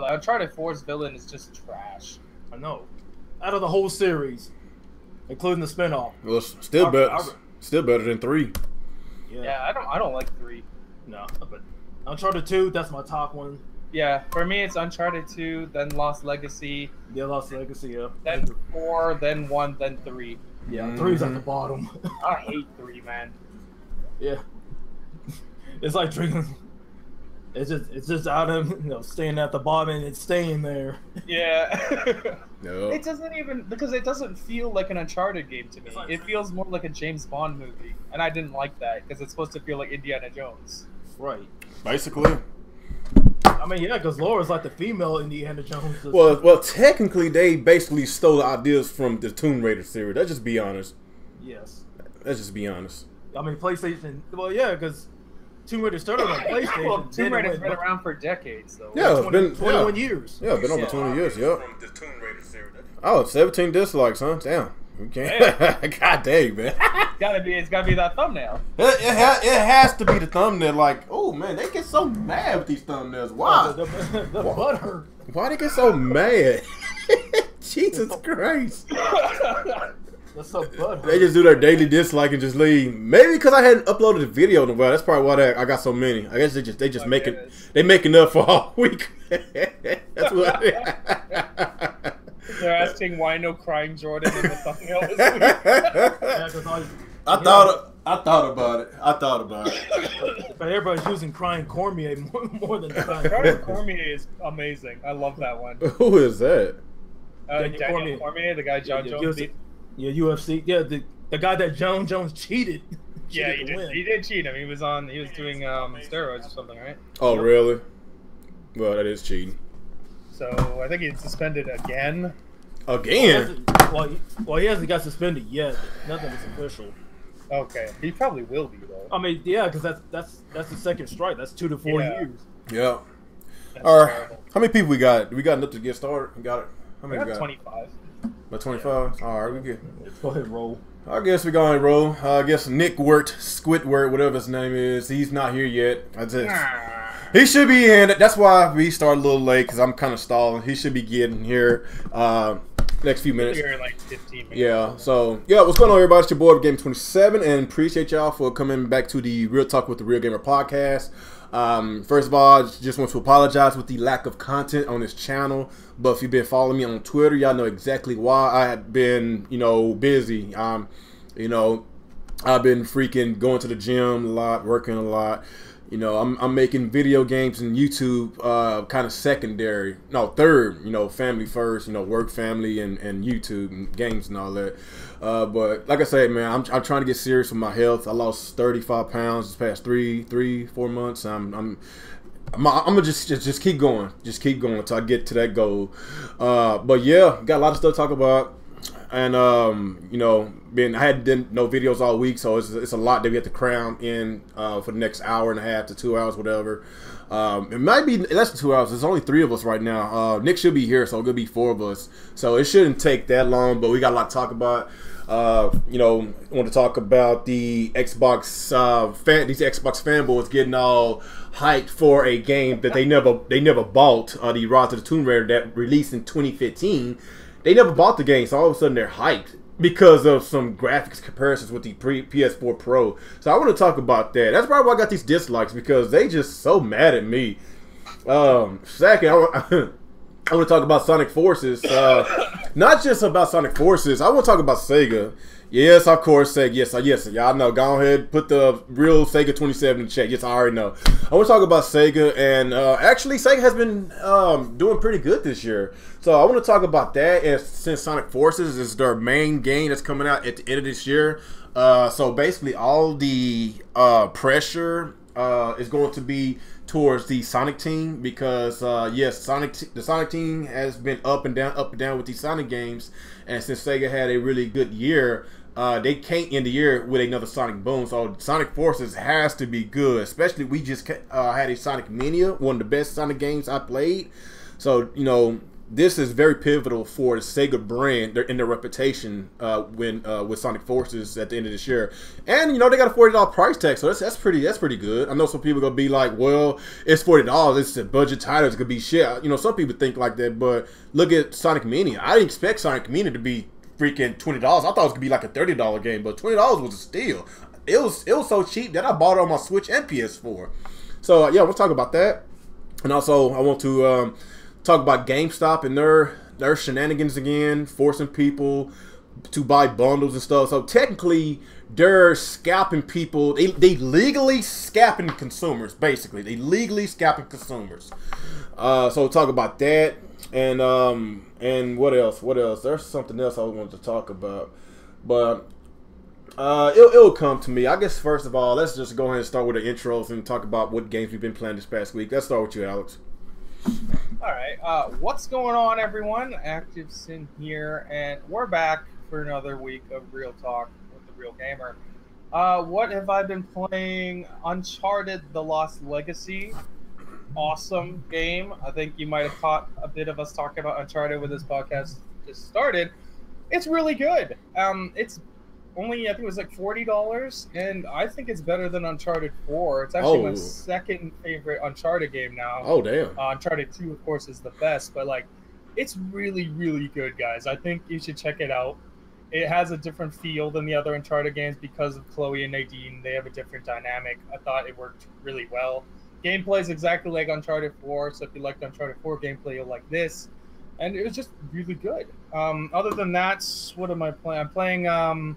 But like, Uncharted 4's villain is just trash. I know. Out of the whole series, including the spinoff. Well, still better than 3. Yeah, I don't like 3. No, but Uncharted 2, that's my top one. Yeah, for me it's Uncharted 2, then Lost Legacy. Yeah, Lost Legacy, yeah. Then 4, then 1, then 3. Yeah, 3's at the bottom. I hate 3, man. Yeah. It's like drinking. It's just out of staying at the bottom and it's staying there. Yeah. No. It doesn't even because it doesn't feel like an Uncharted game to me. It feels more like a James Bond movie, and I didn't like that because it's supposed to feel like Indiana Jones. Right. Basically. I mean, yeah, because Laura's like the female Indiana Jones. Well, technically, they basically stole the ideas from the Tomb Raider series. Let's just be honest. Yes. Let's just be honest. I mean, PlayStation. Well, yeah, because Tomb Raider started on PlayStation. Well, Tomb Raider's been around for decades, though. Yeah, it's been 21 years. Yeah, been over 20 years. Yeah. From the Tomb Raider series. Oh, 17 dislikes, huh? Damn. Okay. God dang, man. It's gotta be that thumbnail. It has to be the thumbnail. Like, oh man, they get so mad with these thumbnails. Why? The butt hurt. Why they get so mad? Jesus Christ. That's so butt hurt. They just do their daily dislike and just leave. Maybe because I hadn't uploaded the video in a while. That's probably why I got so many. I guess they just making up for all week. That's what. They're asking why no crying Jordan in the thumbnail this week. I thought about it. But everybody's using crying Cormier more than crying. Crying Cormier is amazing. I love that one. Who is that? Daniel Cormier, the guy John Jones beat. Yeah, UFC. Yeah, the guy that John Jones cheated. Yeah, he did cheat him. He was doing steroids or something, right? Oh, really? Well, that is cheating. So I think he's suspended again. Again? Well, he hasn't got suspended yet. Nothing is official. Okay, he probably will be though. I mean, yeah, because that's the second strike. That's 2 to 4 years. Yeah. That's All right. terrible. How many people we got? We got enough to get started. We got it. How many We we got got? 25. About 25. All right, we good. Let's go ahead and roll. I guess we're going to roll. I guess Nick Squidward, whatever his name is, he's not here yet. He should be in. That's why we started a little late because I'm kind of stalling. He should be getting here next few minutes. Here in like 15 minutes. Yeah. So yeah, what's going on, everybody? It's your boy Game27, and appreciate y'all for coming back to the Real Talk with the Real Gamer podcast. First of all, I just want to apologize with the lack of content on this channel. But if you've been following me on Twitter, y'all know exactly why. I have been, busy. I've been freaking going to the gym a lot, working a lot. I'm making video games and YouTube kind of secondary. No, third, family first, work, family, and YouTube and games and all that. But like I said, man, I'm trying to get serious with my health. I lost 35 pounds this past 4 months. I'm gonna just keep going. Just keep going until I get to that goal. But yeah, got a lot of stuff to talk about. And I had done no videos all week, so it's a lot that we have to cram in for the next hour and a half to 2 hours, whatever. It might be less than 2 hours. There's only 3 of us right now. Nick should be here, so it's gonna be 4 of us. So it shouldn't take that long, but we got a lot to talk about. I want to talk about the Xbox these Xbox fanboys getting all hyped for a game that they never bought. The ROTR to the Tomb Raider that released in 2015. They never bought the game, so all of a sudden they're hyped because of some graphics comparisons with the PS4 Pro. So I want to talk about that. That's probably why I got these dislikes, because they just so mad at me. Second, I want to talk about Sonic Forces. Not just about Sonic Forces. I want to talk about Sega. Yes, of course, Sega. Yes, y'all know. Go ahead, put the real Sega 27 in check. Yes, I already know. I want to talk about Sega, and actually, Sega has been doing pretty good this year. So I want to talk about that, and since Sonic Forces is their main game that's coming out at the end of this year. So basically, all the pressure is going to be towards the Sonic team, because yes, the Sonic team has been up and down with these Sonic games, and since Sega had a really good year, they can't end the year with another Sonic boom. So Sonic Forces has to be good. Especially we just had a Sonic Mania, one of the best Sonic games I played. So this is very pivotal for the Sega brand in their reputation with Sonic Forces at the end of this year. And you know they got a $40 price tag, so that's pretty good. I know some people are gonna be like, well, it's $40, it's a budget title, it's gonna be shit. You know, some people think like that, but look at Sonic Mania. I didn't expect Sonic Mania to be freaking $20. I thought it was gonna be like a $30 game, but $20 was a steal. It was so cheap that I bought it on my Switch and PS4. So yeah, we'll talk about that, and also I want to talk about GameStop and their shenanigans again, forcing people to buy bundles and stuff. So technically, they're scalping people. They legally scalping consumers. Basically, they legally scalping consumers. So we'll talk about that, and what else? What else? There's something else I wanted to talk about, but it'll come to me. I guess first of all, let's just go ahead and start with the intros and talk about what games we've been playing this past week. Let's start with you, Alex. All right, what's going on, everyone? ActivesiNGaming here, and we're back for another week of Real Talk with the Real Gamer. What have I been playing? Uncharted: The Lost Legacy. Awesome game. I think you might have caught a bit of us talking about Uncharted when this podcast just started. It's really good. It's only, I think it was like $40, and I think it's better than Uncharted 4. It's actually my second favorite Uncharted game now. Oh, damn. Uncharted 2, of course, is the best, but like, it's really, really good, guys. I think you should check it out. It has a different feel than the other Uncharted games because of Chloe and Nadine. They have a different dynamic. I thought it worked really well. Gameplay is exactly like Uncharted 4, so if you liked Uncharted 4 gameplay, you'll like this. And it was just really good. Other than that, what am I playing? I'm playing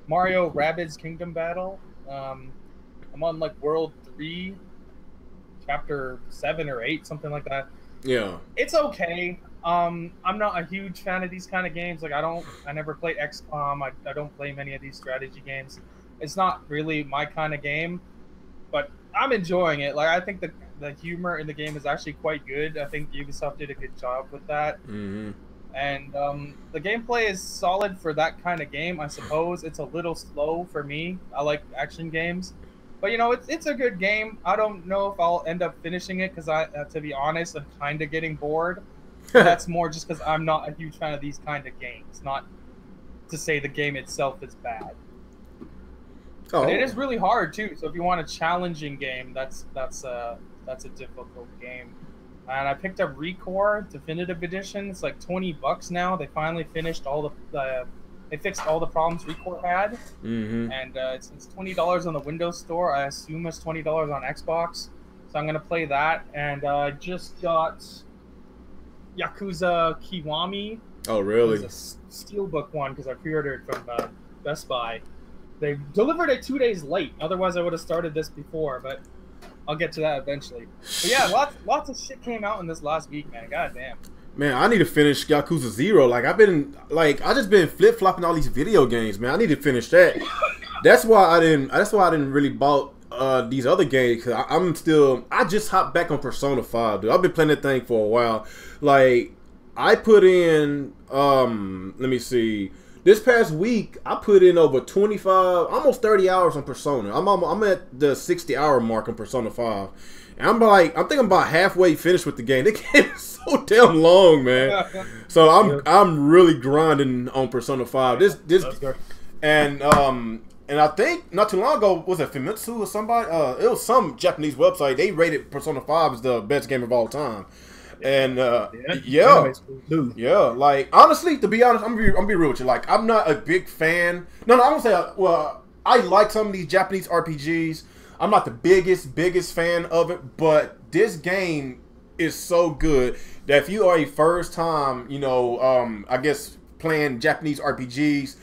Mario Rabbids Kingdom Battle. I'm on like World 3, Chapter 7 or 8, something like that. Yeah. It's okay. I'm not a huge fan of these kind of games. Like I never played XCOM. I don't play many of these strategy games. It's not really my kind of game, but I'm enjoying it. Like I think the humor in the game is actually quite good. I think Ubisoft did a good job with that. Mm-hmm. And the gameplay is solid for that kind of game, I suppose. It's a little slow for me. I like action games. But, you know, it's a good game. I don't know if I'll end up finishing it because, to be honest, I'm kind of getting bored. That's more just because I'm not a huge fan of these kind of games. Not to say the game itself is bad. But it is really hard, too. So if you want a challenging game, that's a difficult game. And I picked up ReCore Definitive Edition. It's like $20 now. They finally finished all they fixed all the problems ReCore had. Mm-hmm. And it's $20 on the Windows Store. I assume it's $20 on Xbox. So I'm gonna play that. And I just got Yakuza Kiwami. Oh, really? It's a Steelbook one because I pre-ordered from Best Buy. They delivered it 2 days late. Otherwise, I would have started this before, but I'll get to that eventually. But yeah, lots of shit came out in this last week, man. God damn. Man, I need to finish Yakuza 0. Like I just been flip flopping all these video games, man. I need to finish that. That's why I didn't really bought these other games. Cause I just hopped back on Persona 5, dude. I've been playing that thing for a while. Like I put in let me see. This past week, I put in over 25, almost 30 hours on Persona. I'm at the 60-hour mark on Persona 5. And I think I'm about halfway finished with the game. The game is so damn long, man. So I'm really grinding on Persona 5. And I think not too long ago, was it Famitsu or somebody? It was some Japanese website. They rated Persona 5 as the best game of all time. And like honestly, to be honest, I'm gonna be real with you. Like I'm not a big fan. No, I won't say. Well, I like some of these Japanese RPGs. I'm not the biggest fan of it, but this game is so good that if you are a first time, you know, I guess playing Japanese RPGs,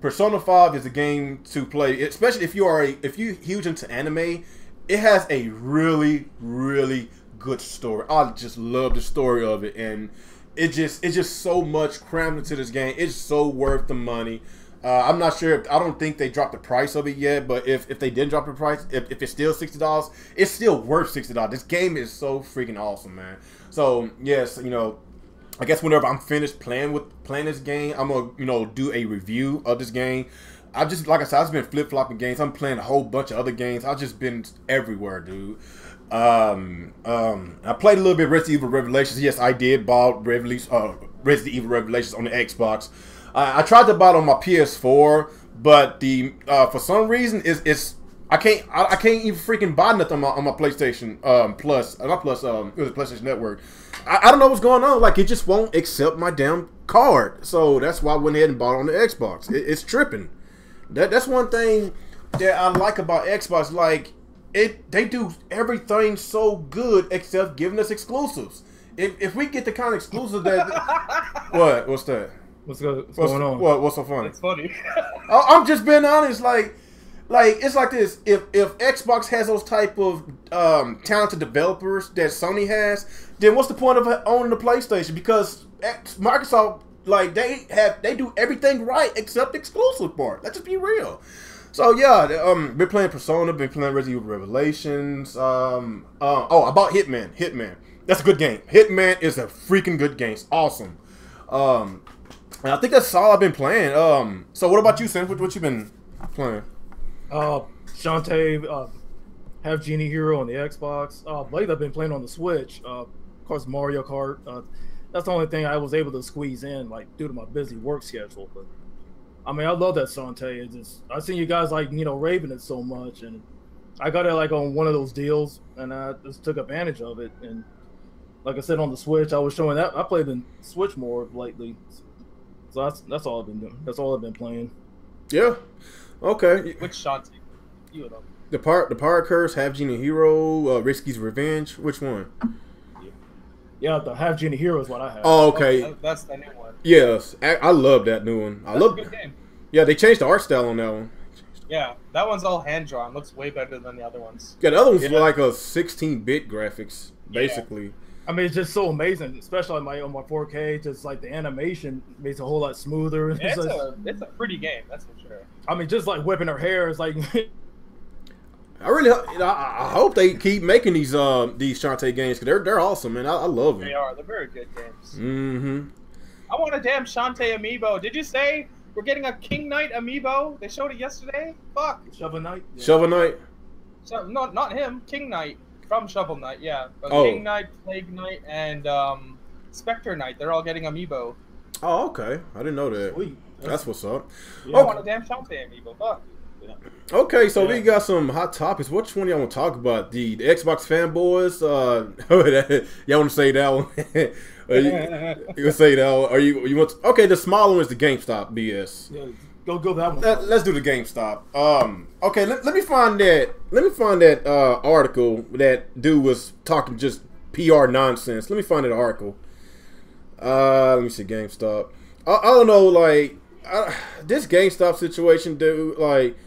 Persona 5 is a game to play. Especially if you're huge into anime, it has a really good story. I just love the story of it, and it's just so much crammed into this game. It's so worth the money. I'm not sure. I don't think they dropped the price of it yet, but if they didn't drop the price, if it's still $60, it's still worth $60. This game is so freaking awesome, man. So yes, you know, I guess whenever I'm finished playing this game, I'm gonna, you know, do a review of this game. Like I said, I've just been flip flopping games. I'm playing a whole bunch of other games. I've just been everywhere, dude. I played a little bit Resident Evil Revelations. Yes, I did buy Resident Evil Revelations on the Xbox. I tried to buy it on my PS4, but the for some reason I can't even freaking buy nothing on my PlayStation Plus. Not Plus. It was PlayStation Network. I don't know what's going on. Like, it just won't accept my damn card. So that's why I went ahead and bought it on the Xbox. It's tripping. That's one thing that I like about Xbox. Like, they do everything so good except giving us exclusives. If we get the kind of exclusive that what's that? What's going on? What's so funny? It's funny. I'm just being honest. Like it's like this. If Xbox has those type of talented developers that Sony has, then what's the point of owning the PlayStation? Because Microsoft, like, they do everything right except the exclusive part. Let's just be real. So yeah, been playing Persona, been playing Resident Evil Revelations. I bought Hitman. Hitman, that's a good game. Hitman is a freaking good game. It's awesome. And I think that's all I've been playing. So what about you, Sam? What you been playing? Shantae, have Genie Hero on the Xbox. Lately I've been playing on the Switch. Of course, Mario Kart. That's the only thing I was able to squeeze in, like, due to my busy work schedule. But I mean, I love that Shantae. It's just, I've seen you guys, like, raving it so much, and I got it like on one of those deals, and I just took advantage of it. And like I said, on the Switch, I was showing that I played the Switch more lately. So that's all I've been doing. That's all I've been playing. Yeah. Okay. Which Shantae? You know. The Pirate Curse, Have Genie Hero, Risky's Revenge. Which one? Yeah, the Have Genie Hero is what I have. Oh, okay. Oh, that's the new one. Yes, I love that new one. That's a good game. Yeah, they changed the art style on that one. Yeah, that one's all hand drawn. Looks way better than the other ones. Yeah, the other ones were like a 16-bit graphics, basically. Yeah. I mean, it's just so amazing, especially on my 4K. Just like the animation makes it a whole lot smoother. Yeah, it's a pretty game, that's for sure. I mean, just like whipping her hair is like. I hope they keep making these Shantae games, because they're awesome, man. I love them. They are. They're very good games. Mm-hmm. I want a damn Shantae amiibo. Did you say we're getting a King Knight amiibo? They showed it yesterday. Fuck. Shovel Knight. Yeah. Shovel Knight. So, not him. King Knight from Shovel Knight. Yeah. But King Knight, Plague Knight, and Spectre Knight. They're all getting amiibo. Oh, okay. I didn't know that. Sweet. That's what's up. Yeah, I want a damn Shantae amiibo. Fuck. Yeah. Okay, so we got some hot topics. Which one y'all want to talk about? The Xbox fanboys? Y'all want to say that one? You gonna say that one? Or you want to, okay, the smaller one is the GameStop BS. Yeah, go that one. Let's do the GameStop. Okay, let me find that article that dude was talking just PR nonsense. Let me find that article. Let me see GameStop. I don't know, like this GameStop situation, dude. Like,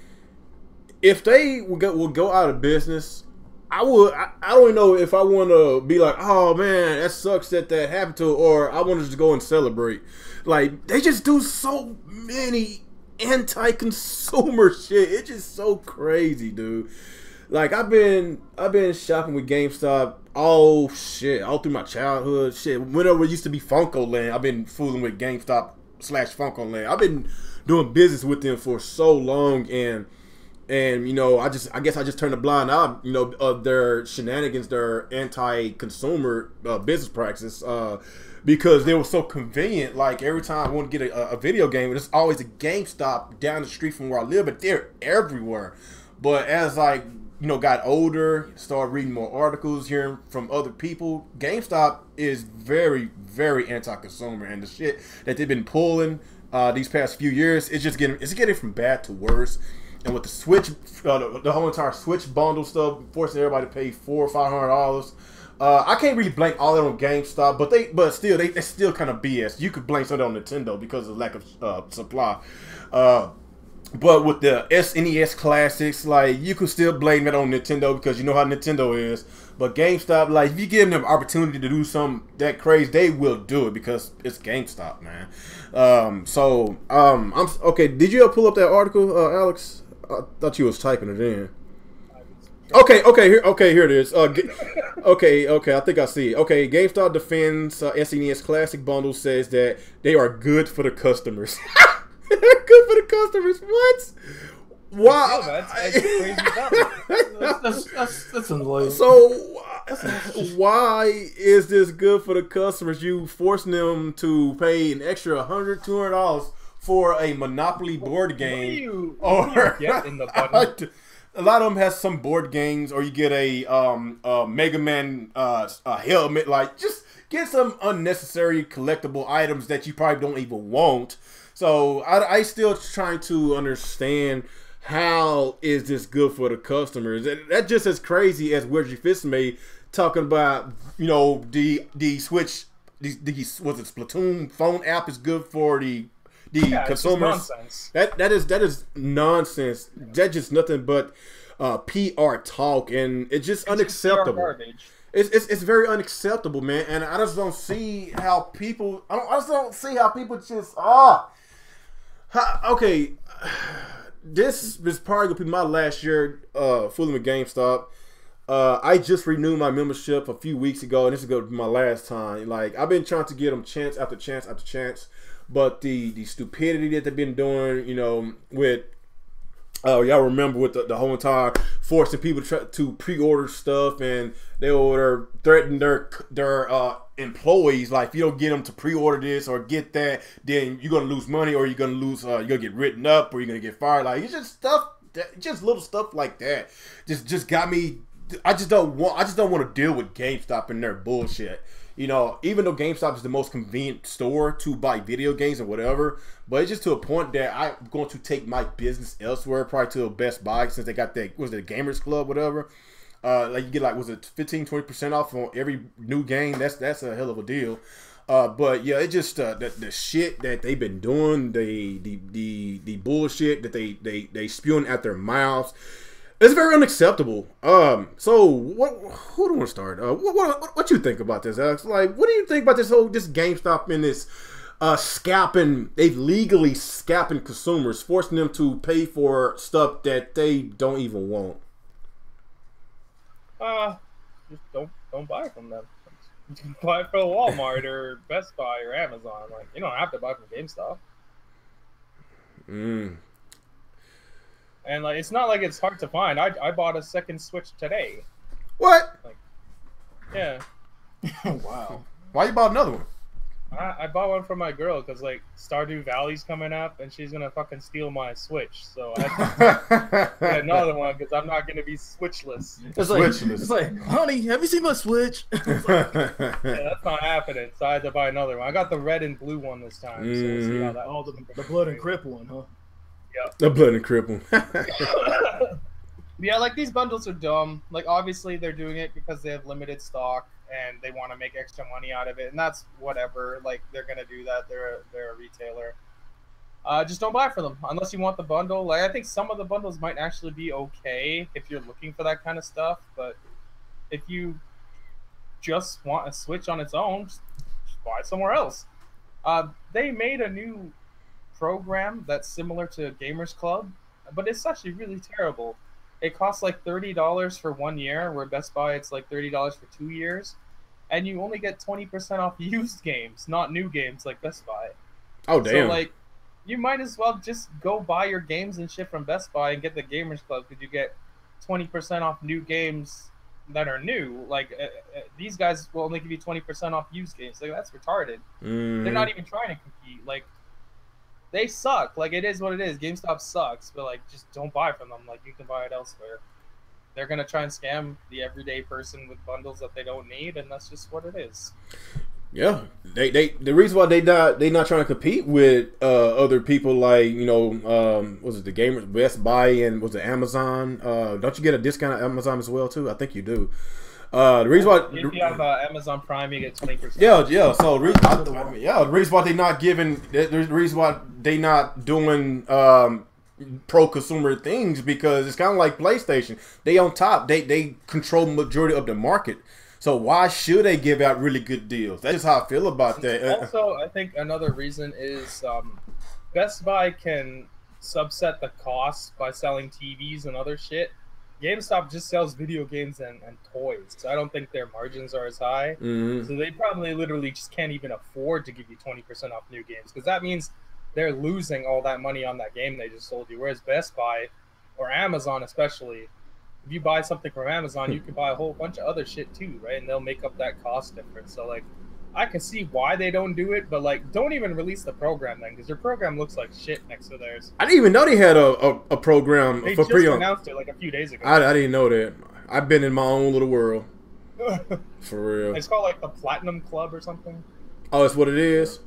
if they would go out of business, I don't know if I want to be like, oh man, that sucks that happened to, or I want to just go and celebrate. Like, they just do so many anti-consumer shit. It's just so crazy, dude. Like, I've been shopping with GameStop all through my childhood. Shit, whenever it used to be Funko Land, I've been fooling with GameStop/Funko Land. I've been doing business with them for so long, and you know, I guess I just turned a blind eye, you know, of their shenanigans, their anti-consumer business practices, because they were so convenient. Like, every time I want to get a video game, there's always a GameStop down the street from where I live, but they're everywhere. But as I, you know, got older, started reading more articles, hearing from other people, GameStop is very, very anti-consumer, and the shit that they've been pulling these past few years, it's getting from bad to worse. And with the Switch, the whole entire Switch bundle stuff, forcing everybody to pay $400 or $500. I can't really blame all that on GameStop, but still, they still kind of BS. You could blame some of that on Nintendo because of lack of supply. But with the SNES classics, like, you could still blame it on Nintendo because you know how Nintendo is. But GameStop, like, if you give them the opportunity to do something that crazy, they will do it because it's GameStop, man. I'm okay. Did you pull up that article, Alex? I thought you was typing it in. Okay, here it is. Okay, I think I see it. Okay, GameStop defends SNES Classic Bundle, says that they are good for the customers. They're good for the customers. What? Why? That's crazy stuff. That's annoying. So why is this good for the customers? You forcing them to pay an extra $100, $200 for a Monopoly board game, what do you get in the bundle? A lot of them has some board games, or you get a Mega Man a helmet. Like, just get some unnecessary collectible items that you probably don't even want. So I still trying to understand how is this good for the customers. That's just as crazy as Where's Your Fist made talking about, you know, the Switch, the was it Splatoon phone app is good for the consumers. That is nonsense. That's just nothing but PR talk, and it's just unacceptable. It's very unacceptable, man. And I just don't see how people. I just don't see how people just okay. This is probably gonna be my last year fooling with GameStop. I just renewed my membership a few weeks ago, and this is gonna be my last time. Like, I've been trying to get them chance after chance after chance. But the stupidity that they've been doing, you know, with y'all remember with the whole entire forcing people to pre-order stuff, and they would threaten their employees, like, if you don't get them to pre-order this or get that, then you're gonna lose money, or you're gonna lose, you're gonna get written up, or you're gonna get fired. Like, it's just stuff, just little stuff like that. Just got me. I just don't want to deal with GameStop and their bullshit. You know, even though GameStop is the most convenient store to buy video games and whatever, but it's just to a point that I'm going to take my business elsewhere, probably to a Best Buy, since they got that, was it a Gamers Club, whatever. Like, you get, like, was it 15-20% off on every new game? That's a hell of a deal. But yeah, it's just the shit that they've been doing, the bullshit that they spewing at their mouths. It's very unacceptable. So who do we want to start? What you think about this, Alex? Like, what do you think about this GameStop and this scalping? They've legally scalping consumers, forcing them to pay for stuff that they don't even want. Just don't buy from them. Buy from Walmart or Best Buy or Amazon. Like, you don't have to buy from GameStop. And, like, it's not like it's hard to find. I bought a second Switch today. What? Like, yeah. Wow. Why you bought another one? I bought one for my girl because, like, Stardew Valley's coming up and she's gonna fucking steal my Switch. So I had to get another one because I'm not gonna be Switchless. It's like, honey, have you seen my Switch? Yeah, that's not happening. So I had to buy another one. I got the red and blue one this time. So we'll see how that. Oh, the blood and crip one, huh? Yeah. The blood and cripple. Yeah, like, these bundles are dumb. Like, obviously they're doing it because they have limited stock and they want to make extra money out of it, and that's whatever. Like, they're gonna do that. They're a retailer. Just don't buy from them unless you want the bundle. Like, I think some of the bundles might actually be okay if you're looking for that kind of stuff, but if you just want a Switch on its own, just buy somewhere else. They made a new program that's similar to Gamers Club, but it's actually really terrible. It costs like $30 for 1 year, where Best Buy it's like $30 for 2 years, and you only get 20% off used games, not new games like Best Buy. Oh, damn. So, like, you might as well just go buy your games and shit from Best Buy and get the Gamers Club, because you get 20% off new games that are new. Like, these guys will only give you 20% off used games. Like, that's retarded. They're not even trying to compete. Like, they suck. Like, it is what it is. GameStop sucks, but, like, just don't buy from them. Like, you can buy it elsewhere. They're gonna try and scam the everyday person with bundles that they don't need, and that's just what it is. Yeah, the reason why they not trying to compete with other people, like, you know, was it the Gamers, Best Buy, and was it Amazon? Don't you get a discount at Amazon as well too? I think you do. The reason why, if you have Amazon Prime, you get 20%. Yeah. So the reason why they not giving, the reason why they not doing pro consumer things, because it's kind of like PlayStation. They on top. They control the majority of the market. So why should they give out really good deals? That's just how I feel about that. Also, I think another reason is Best Buy can subset the costs by selling TVs and other shit. GameStop just sells video games and toys, so I don't think their margins are as high. So they probably literally just can't even afford to give you 20% off new games, because that means they're losing all that money on that game they just sold you. Whereas Best Buy, or Amazon especially. If you buy something from Amazon, you can buy a whole bunch of other shit too, right? And they'll make up that cost difference. So like, I can see why they don't do it, but like, don't even release the program then, because your program looks like shit next to theirs. I didn't even know they had a program They for just pre-owned. announced it like a few days ago. I didn't know that. I've been in my own little world. For real. It's called like the Platinum Club or something. Oh, that's what it is.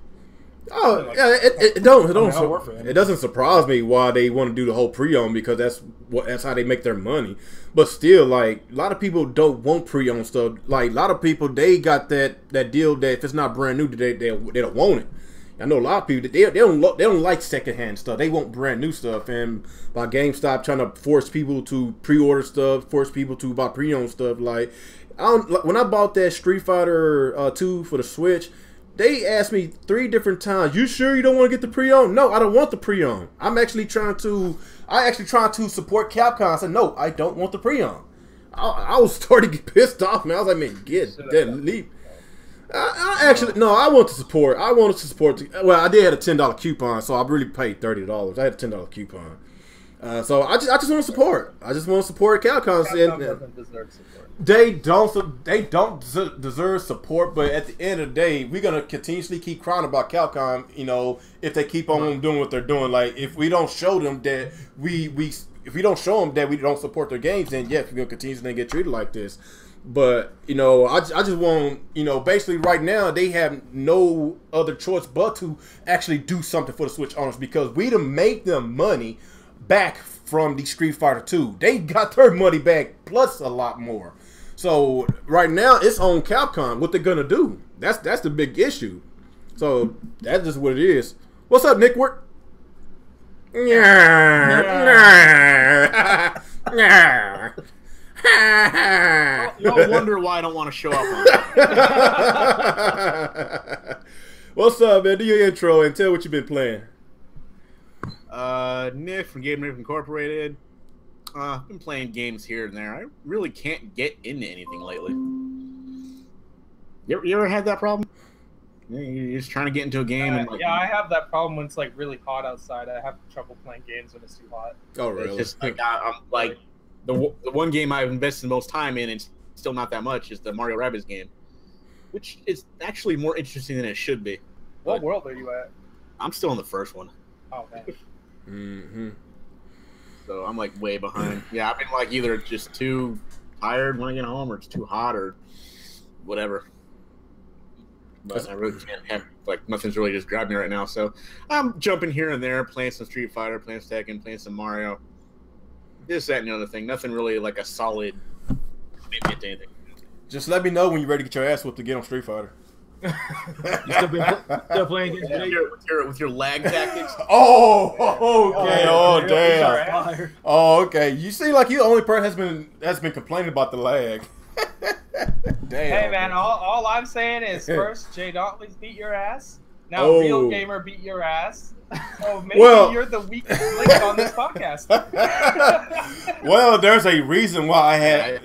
Oh Like, yeah, it it doesn't surprise me why they want to do the whole pre-owned, because that's how they make their money. But still, like, a lot of people don't want pre-owned stuff. Like, a lot of people, they got that deal that if it's not brand new, they don't want it. I know a lot of people they don't like secondhand stuff. They want brand new stuff. And by GameStop trying to force people to pre-order stuff, force people to buy pre-owned stuff, like, when I bought that Street Fighter 2 for the Switch, they asked me 3 different times, "You sure you don't want to get the pre-owned?" No, I don't want the pre-owned. I actually trying to support Capcom. I said, no, I don't want the pre-owned. I was starting to get pissed off, man. I was like, man, get that leap. I want to support. I wanted to support. Well, I did have a $10 coupon, so I really paid $30. I had a $10 coupon. So I just want to support. I just want to support Capcom. Capcom doesn't deserve support. They don't deserve support, but at the end of the day, we're gonna continuously keep crying about Capcom. You know, if they keep on doing what they're doing, like if we don't show them that if we don't show them that we don't support their games, then yes, we're gonna continue to get treated like this. But you know, I just want, you know, basically right now they have no other choice but to actually do something for the Switch owners, because we to make them money back from the Street Fighter 2. They got their money back plus a lot more. So right now it's on Capcom what they're gonna do. That's the big issue. So that's just what it is. What's up, Nickwart? You'll wonder why I don't want to show up on that. What's up, man? Do your intro and tell what you've been playing. Nick from Game Nerd Incorporated. I've been playing games here and there. I really can't get into anything lately. You ever had that problem? You're just trying to get into a game. And like, yeah, I have that problem when it's like really hot outside. I have trouble playing games when it's too hot. Oh, really? It's just like I'm like the one game I've invested the most time in, and still not that much, is the Mario Rabbids game, which is actually more interesting than it should be. What world are you at? I'm still in the first one. Oh man. Mm-hmm. So I'm like way behind. Yeah, I've been like either just too tired when I get home, or it's too hot, or whatever. But I really can't have, like, nothing's really just grabbing me right now. So I'm jumping here and there, playing some Street Fighter, playing Tekken, playing some Mario. This, that, and the other thing. Nothing really like a solid commitment to anything. Just let me know when you're ready to get your ass whooped to get on Street Fighter. You still playing games today? With your lag tactics. Oh, okay. Oh, Damn. Oh, okay. You seem like you're the only person that's been complaining about the lag. Damn. Hey man, all I'm saying is first JDauntless beat your ass. Now Oh. Real Gamer beat your ass. So maybe Well- you're the weakest link on this podcast. Well, there's a reason why I had.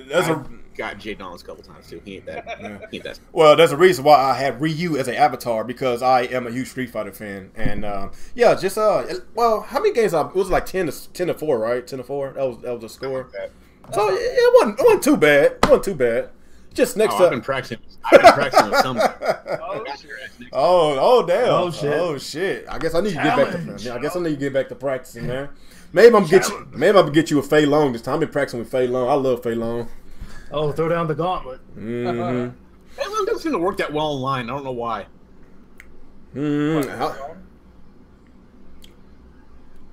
Got JDauntless a couple times too. He ain't that. He ain't that. Well, there's a reason why I have Ryu as an avatar, because I am a huge Street Fighter fan, and yeah, just well, how many games? It was like 10-4, right? 10-4. That was the score. So it wasn't too bad. It wasn't too bad. Just next I've up. been practicing. I've been practicing with somebody. Oh damn. Oh, shit. Oh shit. I guess I need to get back to. I guess I need to get back to practicing, man. Maybe I'm gonna get you a Fei Long this time. I've been practicing with Fei Long. I love Fei Long. Oh, throw down the gauntlet. Mm-hmm. It doesn't seem to work that well online. I don't know why. Mm-hmm. I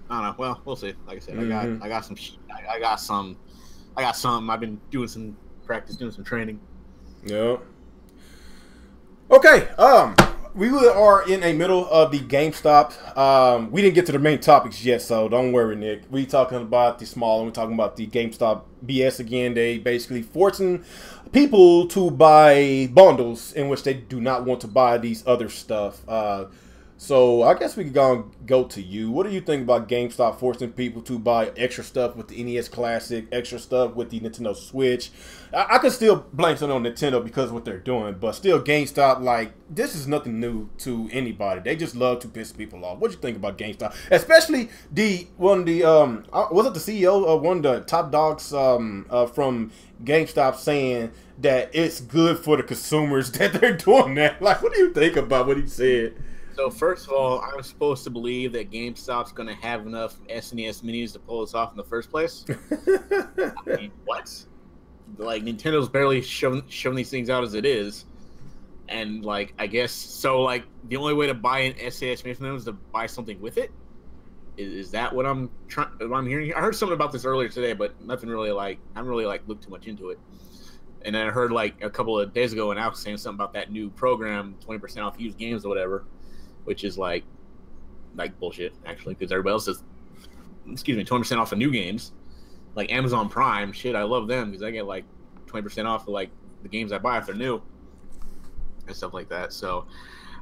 don't know. Well, we'll see. Like I said, I got some. I've been doing some practice, doing some training. Yeah. Okay. We are in a middle of the GameStop. We didn't get to the main topics yet, so don't worry, Nick. We talking about the small, and we're talking about the GameStop BS again. They basically forcing people to buy bundles in which they do not want to buy these other stuff. So I guess we can go to you. What do you think about GameStop forcing people to buy extra stuff with the NES Classic, extra stuff with the Nintendo Switch? I could still blame something on Nintendo because of what they're doing, but still GameStop, like, this is nothing new to anybody. They just love to piss people off. What do you think about GameStop? Especially was it the CEO of one of the top dogs from GameStop saying that it's good for the consumers that they're doing that? Like, what do you think about what he said? So first of all, I'm supposed to believe that GameStop's going to have enough SNES minis to pull us off in the first place. I mean, what? Like, Nintendo's barely showing these things out as it is, and like, I guess so. Like, the only way to buy an SNES mini from them is to buy something with it. Is that what I'm hearing? I heard something about this earlier today, but nothing really I haven't really looked too much into it. And then I heard like a couple of days ago, and Alex saying something about that new program, 20% off used games or whatever. Which is like bullshit, actually, because everybody else is, 20% off of new games, like Amazon Prime. Shit, I love them because I get like 20% off of like the games I buy if they're new and stuff like that. So,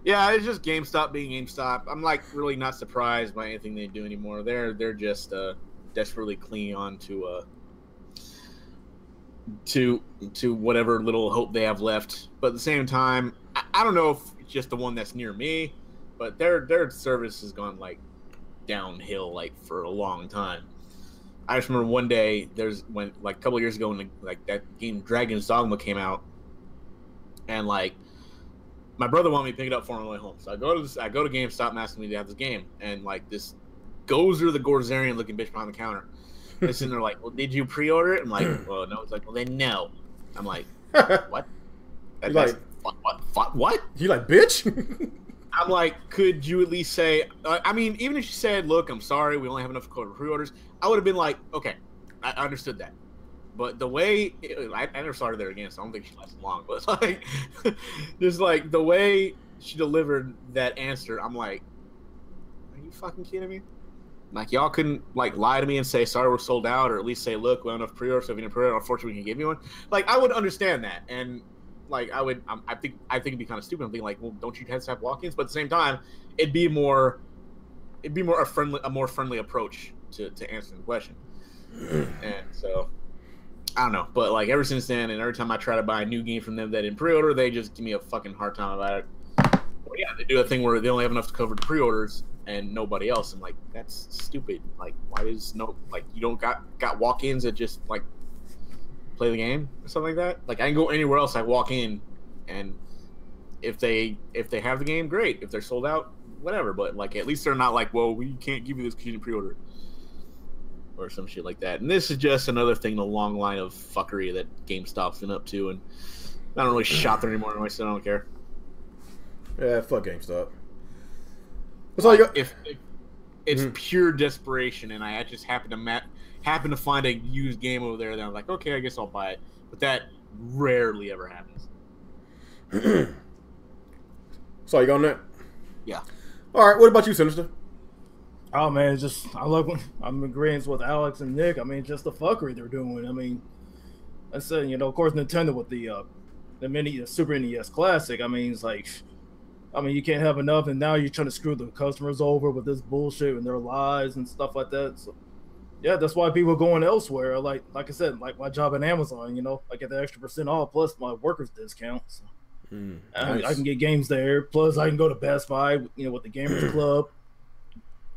yeah, it's just GameStop being GameStop. I'm like really not surprised by anything they do anymore. They're just desperately clinging on to whatever little hope they have left. But at the same time, I don't know if it's just the one that's near me. But their service has gone like downhill like for a long time. I just remember one day when a couple of years ago when like that game Dragon's Dogma came out, and like my brother wanted me to pick it up for him on the way home. So I go to GameStop and ask me to have this game, and like this Gozer the Gorzarian looking bitch behind the counter is sitting there like, well, did you pre-order it? I'm like, well, no. It's like, well, then no. I'm like, what? What? You like, bitch? I'm like, could you at least say, I mean, even if she said, look, I'm sorry, we only have enough to cover pre-orders, I would have been like, okay, I understood that. But the way, I never started there again, so I don't think she lasted long, but like, just like the way she delivered that answer, I'm like, are you fucking kidding me? Like, y'all couldn't like lie to me and say, sorry, we're sold out, or at least say, look, we don't have enough pre-orders, so if you didn't pre-order, unfortunately, we can give you one. Like, I would understand that, and like I think it'd be kind of stupid. I'm thinking like, well, don't you have to have walk-ins? But at the same time, it'd be a more friendly approach to answering the question. And so I don't know, but like ever since then, and every time I try to buy a new game from them that in pre-order, they just give me a fucking hard time about it. Well, yeah, they do a thing where they only have enough to cover the pre-orders and nobody else. I'm like, that's stupid. Like, why is you don't got walk-ins that just like play the game or something like that? Like, I can go anywhere else. I walk in, and if they have the game, great. If they're sold out, whatever. But like, at least they're not like, well, we can't give you this because you didn't pre-order it, or some shit like that. And this is just another thing in the long line of fuckery that GameStop's been up to, and I don't really shop there anymore anyway, so I don't care. Yeah, fuck GameStop. That's all you got. If it's pure desperation, and I just happen to find a used game over there, then I'm like, okay, I guess I'll buy it. But that rarely ever happens. So you got on that? Yeah. All right. What about you, Sinister? Oh man, I'm agreeing with Alex and Nick. I mean, just the fuckery they're doing. I mean, I said, of course, Nintendo with the Super NES Classic. I mean, it's like, you can't have enough, and now you're trying to screw the customers over with this bullshit and their lies and stuff like that. So, yeah, that's why people are going elsewhere. Like I said, like my job at Amazon, I get the extra % off plus my workers discount. So, nice. I can get games there. Plus, I can go to Best Buy, with the Gamers Club.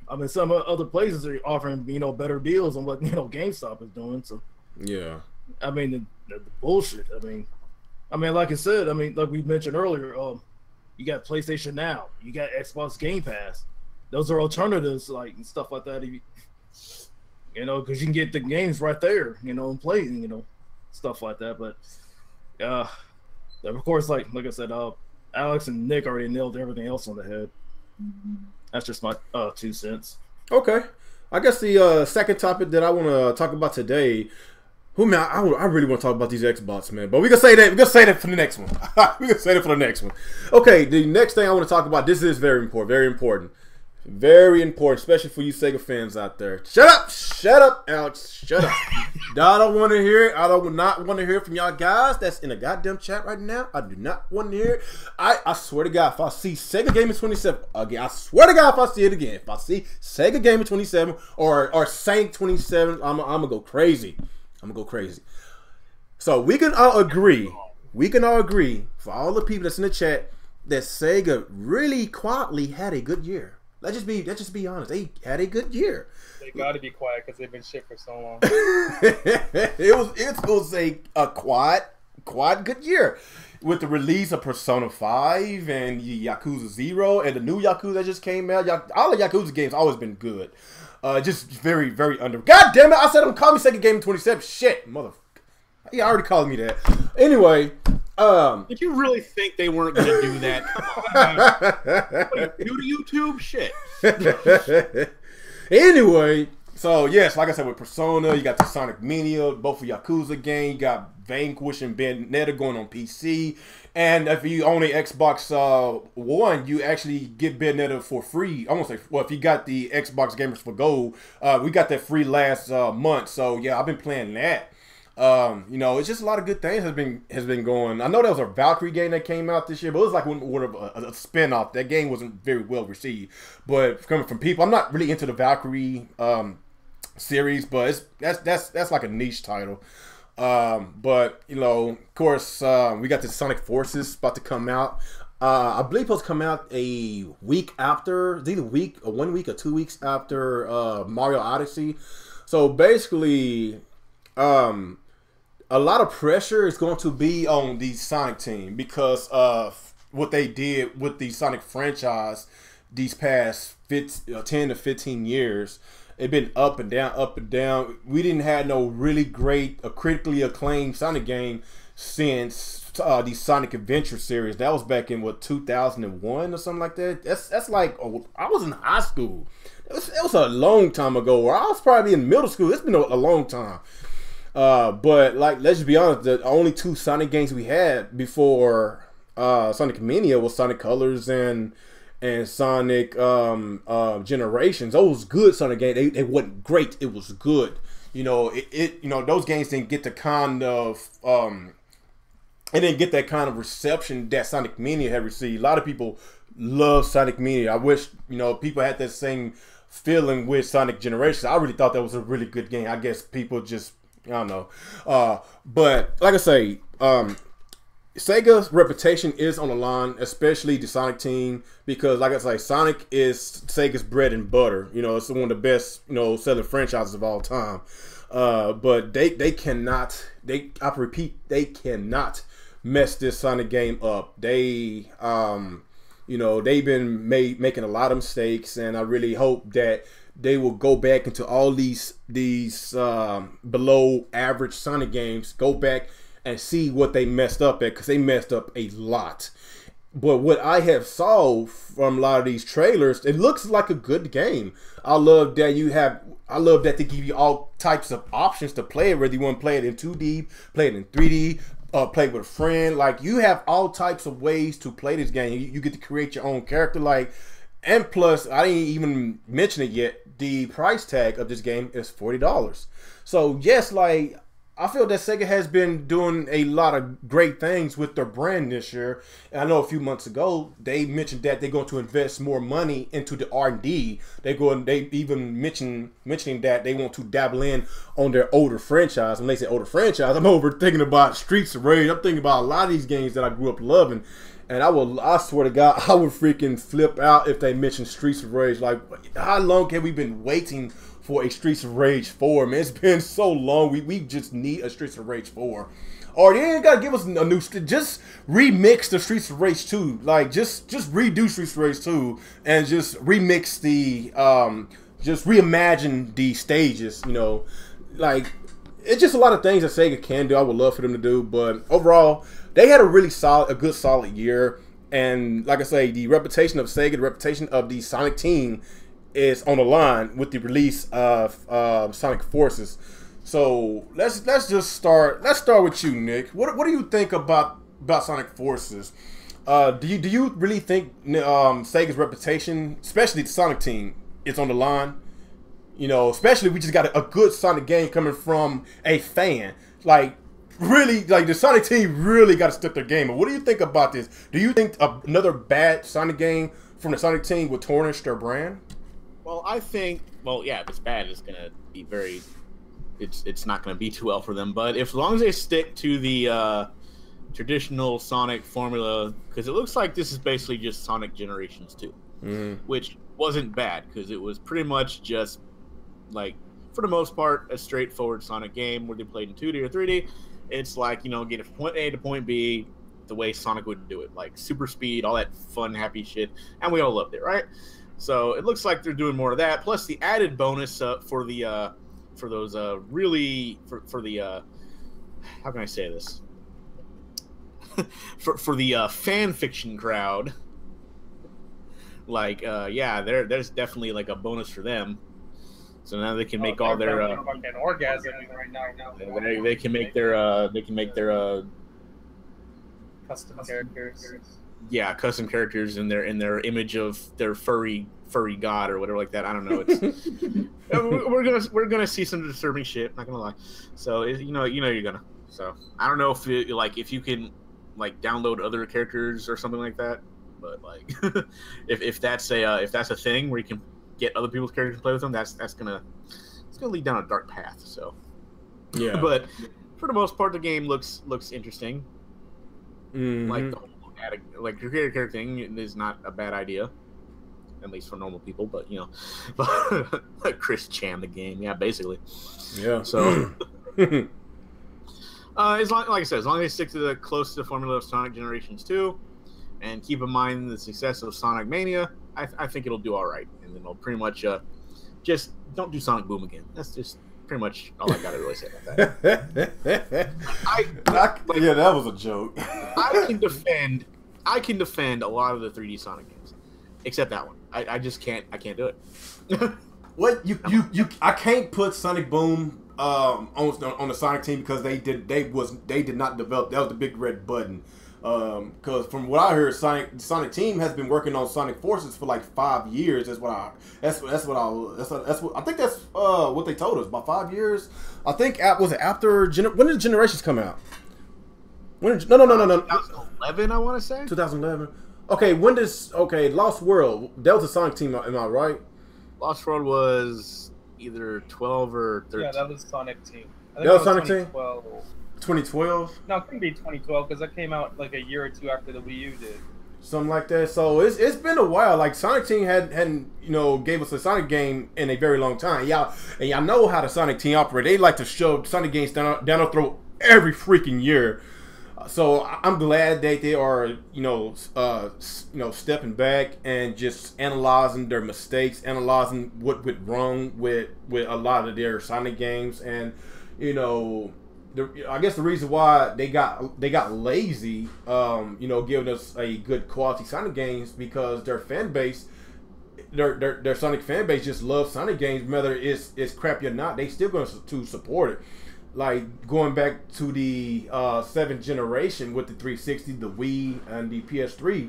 I mean, some other places are offering, better deals on what, GameStop is doing. So, yeah. I mean, the bullshit. I mean, like I said, like we mentioned earlier, you got PlayStation Now, you got Xbox Game Pass. Those are alternatives, like, and stuff like that. Because you can get the games right there, and play, stuff like that. But, of course, like I said, Alex and Nick already nailed everything else on the head. That's just my 2 cents. Okay. I guess the second topic that I want to talk about today, I really want to talk about these Xbox, man. But we're going to say that. We're going to say that for the next one. We're going to say that for the next one. Okay, the next thing I want to talk about, this is very important. Very important. Very important, especially for you Sega fans out there. Shut up, Alex, shut up. I don't want to hear it. I do not want to hear from y'all guys that's in the goddamn chat right now. I do not want to hear it. I swear to God, if I see Sega Gaming 27 again, I swear to God, if I see it again, if I see Sega Gaming 27 or Soinc 27, I'm gonna go crazy. I'm gonna go crazy. So we can all agree. We can all agree for all the people that's in the chat that Sega really quietly had a good year. Let's just be honest. They had a good year. They got to be quiet because they've been shit for so long. it was a quiet good year with the release of Persona 5 and Yakuza 0 and the new Yakuza that just came out. All the Yakuza games always been good. Just very, very under. God damn it! I said I'm calling me Sega Gaming 27. Shit, motherfucker. Yeah, already called me that. Anyway. Did you really think they weren't going to do that? Come on. What, do to YouTube? Shit. Anyway, so yes, like I said, with Persona, you got the Sonic Mania, both of Yakuza game, you got Vanquish and Bayonetta going on PC, and if you own an Xbox One, you actually get Bayonetta for free. I won't say, well, if you got the Xbox Gamers for Gold, we got that free last month, so yeah, I've been playing that. You know, it's just a lot of good things has been going. I know there was a Valkyrie game that came out this year, but it was like a spin-off. That game wasn't very well received. But coming from people, I'm not really into the Valkyrie series, but that's like a niche title. But you know, of course, we got the Sonic Forces about to come out. I believe it's supposed to come out a week after, it's either 1 week or 2 weeks after Mario Odyssey. So basically, a lot of pressure is going to be on the Sonic team because of what they did with the Sonic franchise these past 10 to 15 years. It's been up and down, up and down. We didn't have no really great, critically acclaimed Sonic game since the Sonic Adventure series. That was back in, what, 2001 or something like that? That's like, I was in high school. It was a long time ago, or I was probably in middle school. It's been a long time. But like, let's just be honest, the only two Sonic games we had before Sonic Mania was Sonic Colors and Sonic Generations. Those good Sonic games. They wasn't great. It was good. You know, you know, those games didn't get the kind of it didn't get that kind of reception that Sonic Mania had received. A lot of people love Sonic Mania. I wish, you know, people had that same feeling with Sonic Generations. I really thought that was a really good game. I guess people just, I don't know. But like I say, Sega's reputation is on the line, especially the Sonic team, because like I say, Sonic is Sega's bread and butter. You know, it's one of the best, you know, selling franchises of all time. But they cannot, I repeat, they cannot mess this Sonic game up. They, you know, they've been making a lot of mistakes, and I really hope that they will go back into all these below average Sonic games, go back and see what they messed up at, because they messed up a lot. But what I have saw from a lot of these trailers, it looks like a good game. I love that they give you all types of options to play it, whether you want to play it in 2D, play it in 3D, play with a friend. Like, you have all types of ways to play this game. You get to create your own character. Like, and plus, I didn't even mention it yet, the price tag of this game is $40. So yes, like, I feel that Sega has been doing a lot of great things with their brand this year. And I know a few months ago they mentioned that they're going to invest more money into the R&D. They even mentioning that they want to dabble in on their older franchise. When they say older franchise, I'm over thinking about Streets of Rage. I'm thinking about a lot of these games that I grew up loving. And I swear to God, I would freaking flip out if they mentioned Streets of Rage. Like, how long have we been waiting for a Streets of Rage 4, man? It's been so long. We just need a Streets of Rage 4. Or they ain't gotta give us a new, just remix the Streets of Rage 2. Like, just redo Streets of Rage 2 and just remix the, just reimagine the stages, you know. Like, it's just a lot of things that Sega can do. I would love for them to do, but overall, they had a really good solid year. And like I say, the reputation of Sega, the reputation of the Sonic team is on the line with the release of Sonic Forces. So let's just start. Let's start with you, Nick. What do you think about Sonic Forces? Do you really think Sega's reputation, especially the Sonic team, is on the line? You know, especially we just got a good Sonic game coming from a fan. Like, really, like the Sonic team really got to step their game up. What do you think about this? Do you think another bad Sonic game from the Sonic team would tarnish their brand? Well, I think, yeah, if it's bad, it's gonna be very. It's not gonna be too well for them. But as long as they stick to the traditional Sonic formula, because it looks like this is basically just Sonic Generations 2, which wasn't bad because it was pretty much just like, for the most part, a straightforward Sonic game where they played in 2D or 3D. It's like, you know, get from point A to point B the way Sonic would do it, like super speed, all that fun, happy shit, and we all loved it, right? So it looks like they're doing more of that. Plus the added bonus for the how can I say this? for the fan fiction crowd, like yeah, there's definitely like a bonus for them. So now they can make all their fucking orgasming right now. They can make their custom characters. Yeah, custom characters in their image of their furry god or whatever like that. I don't know. It's we're gonna see some disturbing shit. Not gonna lie. So you know you're gonna. So I don't know if you can like download other characters or something like that. But like if that's a thing where you can get other people's characters and play with them, it's gonna lead down a dark path. So yeah. But for the most part, the game looks interesting. Like the whole like your character thing is not a bad idea, at least for normal people. But you know, but Chris Chan the game, yeah, basically. Yeah. So as long, like I said, as long as they stick to the close to the formula of Sonic Generations 2, and keep in mind the success of Sonic Mania, I think it'll do all right. And then it'll pretty much just don't do Sonic Boom again. That's just pretty much all I got to really say about that. Yeah, that was a joke. I can defend a lot of the 3D Sonic games, except that one. I just can't. I can't do it. What I can't put Sonic Boom on the Sonic team because they did not develop. That was the big red button. Because from what I heard, the Sonic team has been working on Sonic Forces for like 5 years. That's what I think that's what they told us, about 5 years. I think was it after when did Generations come out? No. 2011, I want to say. 2011. Okay, Lost World. That was a Sonic team, am I right? Lost World was either 12 or 13. Yeah, that was Sonic team. That was Sonic team. 2012. No, it couldn't be 2012 because that came out like a year or two after the Wii U did. Something like that. So it's been a while. Like Sonic Team hadn't gave us a Sonic game in a very long time. Y'all know how the Sonic Team operate. They like to shove Sonic games down our throat every freaking year. So I'm glad that they are stepping back and just analyzing their mistakes, analyzing what went wrong with a lot of their Sonic games, and I guess the reason why they got lazy, giving us a good quality Sonic games, because their fan base, their Sonic fan base just loves Sonic games, whether it's crappy or not. They still going to support it. Like going back to the 7th generation with the 360, the Wii, and the PS3,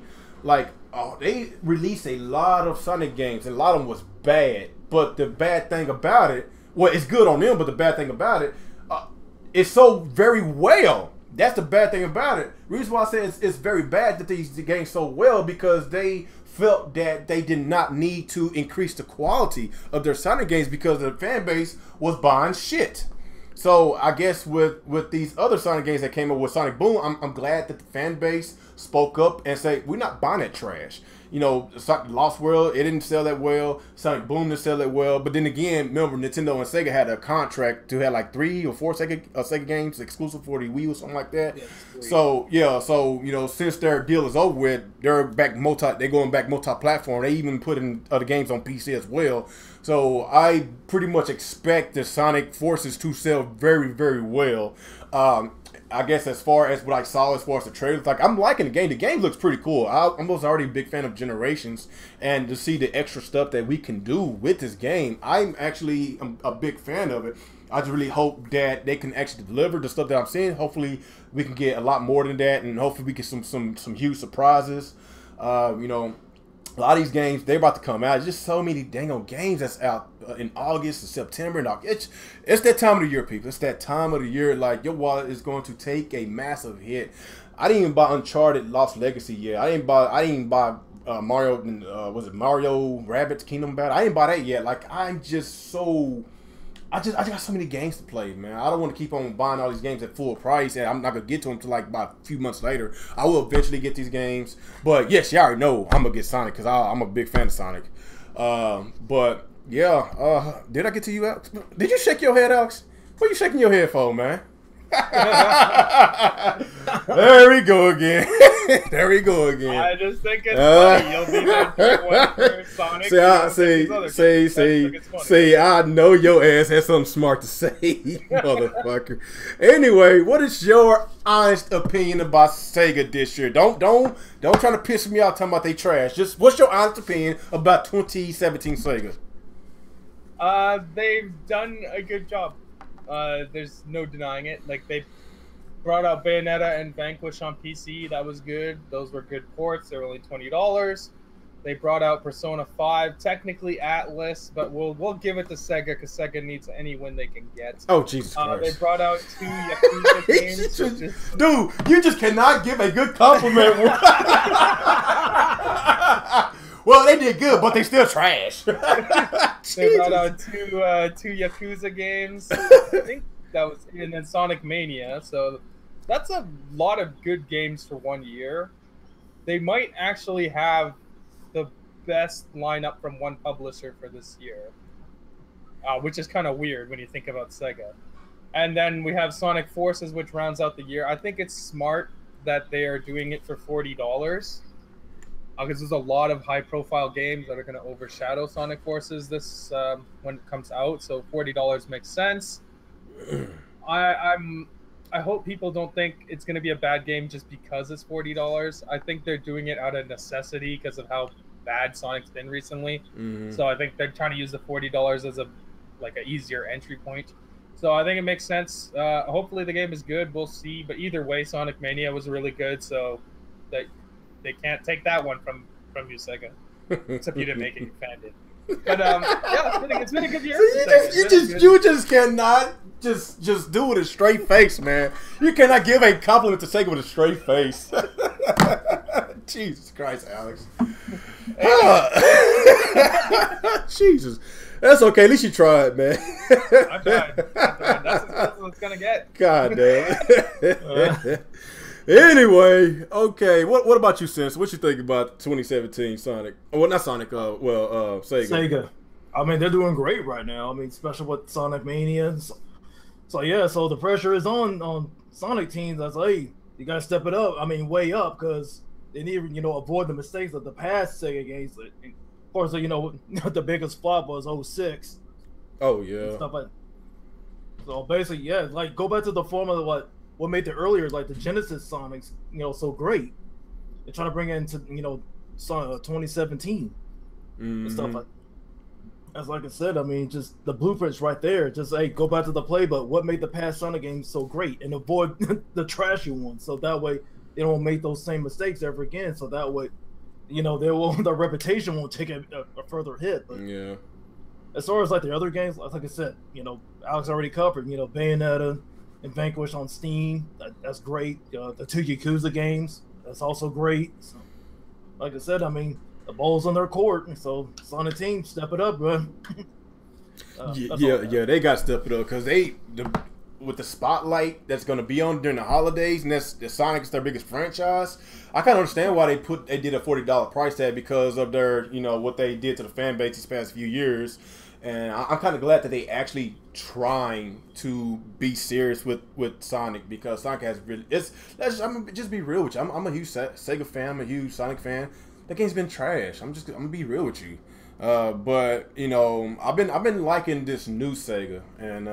they released a lot of Sonic games, and a lot of them was bad. But the bad thing about it, well, it's good on them, but the bad thing about it, it's so very well. That's the bad thing about it. The reason why I say it's very bad that these games so well, because they felt that they did not need to increase the quality of their Sonic games because the fan base was buying shit. So I guess with these other Sonic games that came up with Sonic Boom, I'm glad that the fan base spoke up and say, we're not buying that trash. Lost World, it didn't sell that well. Sonic Boom didn't sell that well. But then again, remember, Nintendo and Sega had a contract to have like 3 or 4 Sega games exclusive for the Wii or something like that. Yeah, so since their deal is over with, they're going back multi-platform. They even put in other games on PC as well. So I pretty much expect the Sonic Forces to sell very, very well. I guess as far as what I saw, as far as the trailers, I'm liking the game. The game looks pretty cool. I was already a big fan of Generations, and to see the extra stuff that we can do with this game, I'm actually a big fan of it. I just really hope that they can actually deliver the stuff that I'm seeing. Hopefully, we can get a lot more than that, and hopefully we get some huge surprises. You know, a lot of these games, they're about to come out. There's just so many dang old games that's out in August and September. And it's that time of the year, people. It's that time of the year. Like, your wallet is going to take a massive hit. I didn't even buy Uncharted Lost Legacy yet. I didn't buy Mario, was it Mario Rabbids Kingdom Battle? I didn't buy that yet. Like, I'm just so... I just got so many games to play, man. I don't want to keep on buying all these games at full price, and I'm not gonna get to them until like about a few months later. I will eventually get these games, but yes, you already know I'm gonna get Sonic because I'm a big fan of Sonic. But yeah, did I get to you, Alex? Did you shake your head, Alex? What are you shaking your head for, man? There we go again. There we go again. I just think it's funny. You'll be there for Sonic. See, I know your ass has something smart to say, motherfucker. Anyway, what is your honest opinion about Sega this year? Don't try to piss me off talking about they trash. Just what's your honest opinion about 2017 Sega? They've done a good job. There's no denying it. Like, they brought out Bayonetta and Vanquish on PC. That was good. Those were good ports. They were only $20. They brought out Persona 5, technically Atlas, but we'll give it to Sega because Sega needs any win they can get. Oh, Jesus Christ. They brought out 2 Yakuza games. Dude, you just cannot give a good compliment. Well, they did good, but they still trash. They brought out two Yakuza games. I think that was, and then Sonic Mania. So that's a lot of good games for 1 year. They might actually have the best lineup from one publisher for this year, which is kind of weird when you think about Sega. And then we have Sonic Forces, which rounds out the year. I think it's smart that they are doing it for $40. Because there's a lot of high-profile games that are going to overshadow Sonic Forces this when it comes out. So $40 makes sense. I hope people don't think it's going to be a bad game just because it's $40. I think they're doing it out of necessity because of how bad Sonic's been recently. Mm-hmm. So I think they're trying to use the $40 as an easier entry point. So I think it makes sense. Hopefully the game is good. We'll see. But either way, Sonic Mania was really good. So that. They can't take that one from you, Sega. Except you didn't make it, you fanned it. But yeah, it's been a good year. So you just cannot just do it with a straight face, man. You cannot give a compliment to Sega with a straight face. Jesus Christ, Alex. Jesus. That's okay. At least you tried, man. I tried. That's as close as it's gonna get. God damn. Anyway, okay. What about you, Sense? What you think about 2017 Sonic? Well, not Sonic. Sega. Sega. I mean, they're doing great right now. I mean, especially with Sonic Mania. So yeah. So the pressure is on Sonic teams. That's like, hey, you gotta step it up. I mean, way up because they need to avoid the mistakes of the past Sega games. Of course, the biggest flop was 06. Oh yeah. Stuff like. So basically, yeah, like go back to the formula what made the earlier, like the Genesis Sonics, so great. They're trying to bring it into, 2017 and stuff like. As like I said, I mean, just the blueprint's right there. Just hey, go back to the playbook. What made the past Sonic games so great, and avoid the trashy ones. So that way, they don't make those same mistakes ever again. So that way, their reputation won't take a further hit. But yeah. As far as like the other games, like I said, Alex already covered. Bayonetta and Vanquish on Steam, that's great. The 2 Yakuza games, that's also great. So, like I said, I mean, the ball's on their court, and so Sonic team, step it up, bro. Yeah, they got to step it up because with the spotlight that's going to be on during the holidays, and the Sonic's their biggest franchise. I kind of understand why they did a $40 price tag because of their, what they did to the fan base these past few years. And I'm kind of glad that they actually trying to be serious with Sonic because Sonic has really. I'm gonna just be real with you. I'm a huge Sega fan. I'm a huge Sonic fan. That game's been trash. I'm gonna be real with you. But I've been liking this new Sega, and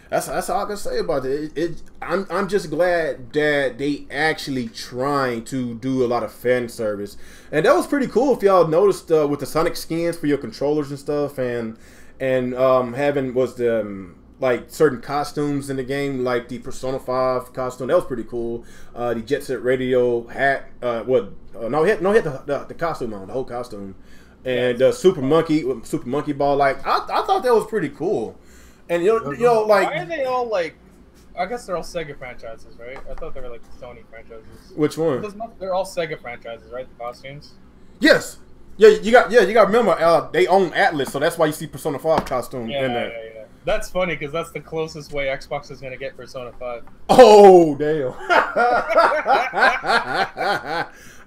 that's all I can say about it. I'm just glad that they actually trying to do a lot of fan service, and that was pretty cool. If y'all noticed with the Sonic skins for your controllers and stuff, and having was the like certain costumes in the game, like the Persona 5 costume. That was pretty cool. The Jet Set Radio hat. No, he had the costume on, the whole costume, and Super Monkey Ball. Like I thought that was pretty cool. And you know, like why are they all like? I guess they're all Sega franchises, right? I thought they were like Sony franchises. Which one? They're all Sega franchises, right? The costumes. Yes. Yeah, you got to remember they own Atlas, so that's why you see Persona 5 costume in there. Yeah. That's funny because that's the closest way Xbox is gonna get Persona 5. Oh damn!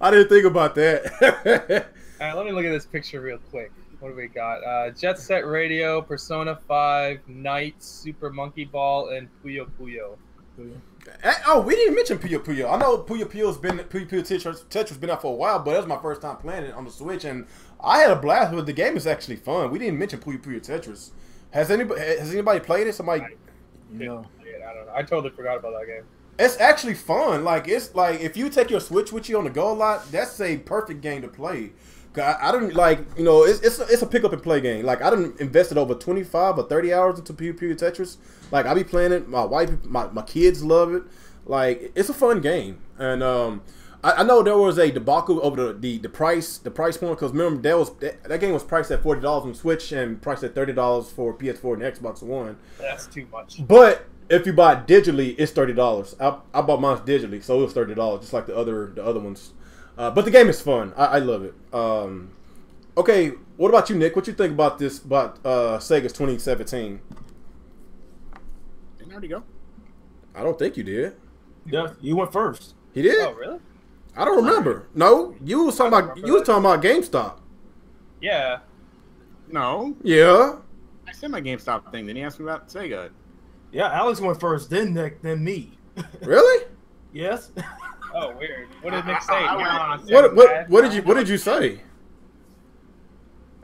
I didn't think about that. All right, let me look at this picture real quick. What do we got? Jet Set Radio, Persona 5, Knight, Super Monkey Ball, and Puyo Puyo. Oh, we didn't mention Puyo Puyo. I know Puyo Puyo's been Tetra's been out for a while, but that was my first time playing it on the Switch, and I had a blast with it. The game is actually fun. We didn't mention Puyo Puyo Tetris. Has anybody played it? Somebody? No. I don't know. I totally forgot about that game. It's actually fun. Like it's like if you take your Switch with you on the go a lot, that's a perfect game to play. I don't like, you know, it's a pick up and play game. Like I done invested over 25 or 30 hours into Puyo Puyo Tetris. Like I be playing it. My wife, my kids love it. Like it's a fun game. And I know there was a debacle over the price point, because remember that game was priced at $40 on Switch and priced at $30 for PS4 and Xbox One. That's too much. But if you buy it digitally, it's $30. I bought mine digitally, so it was $30, just like the other ones. But the game is fun. I love it. Okay, what about you, Nick? What you think about this? About Sega's 2017? Didn't I already go? I don't think you did. Yeah, you went first. He did. Oh, really? I don't remember. No, you was talking about GameStop. Yeah. No. Yeah. I said my GameStop thing. Then he asked me about Sega. Yeah, Alex went first, then Nick, then me. Really? Yes. Oh, weird. What did Nick say? What did you say?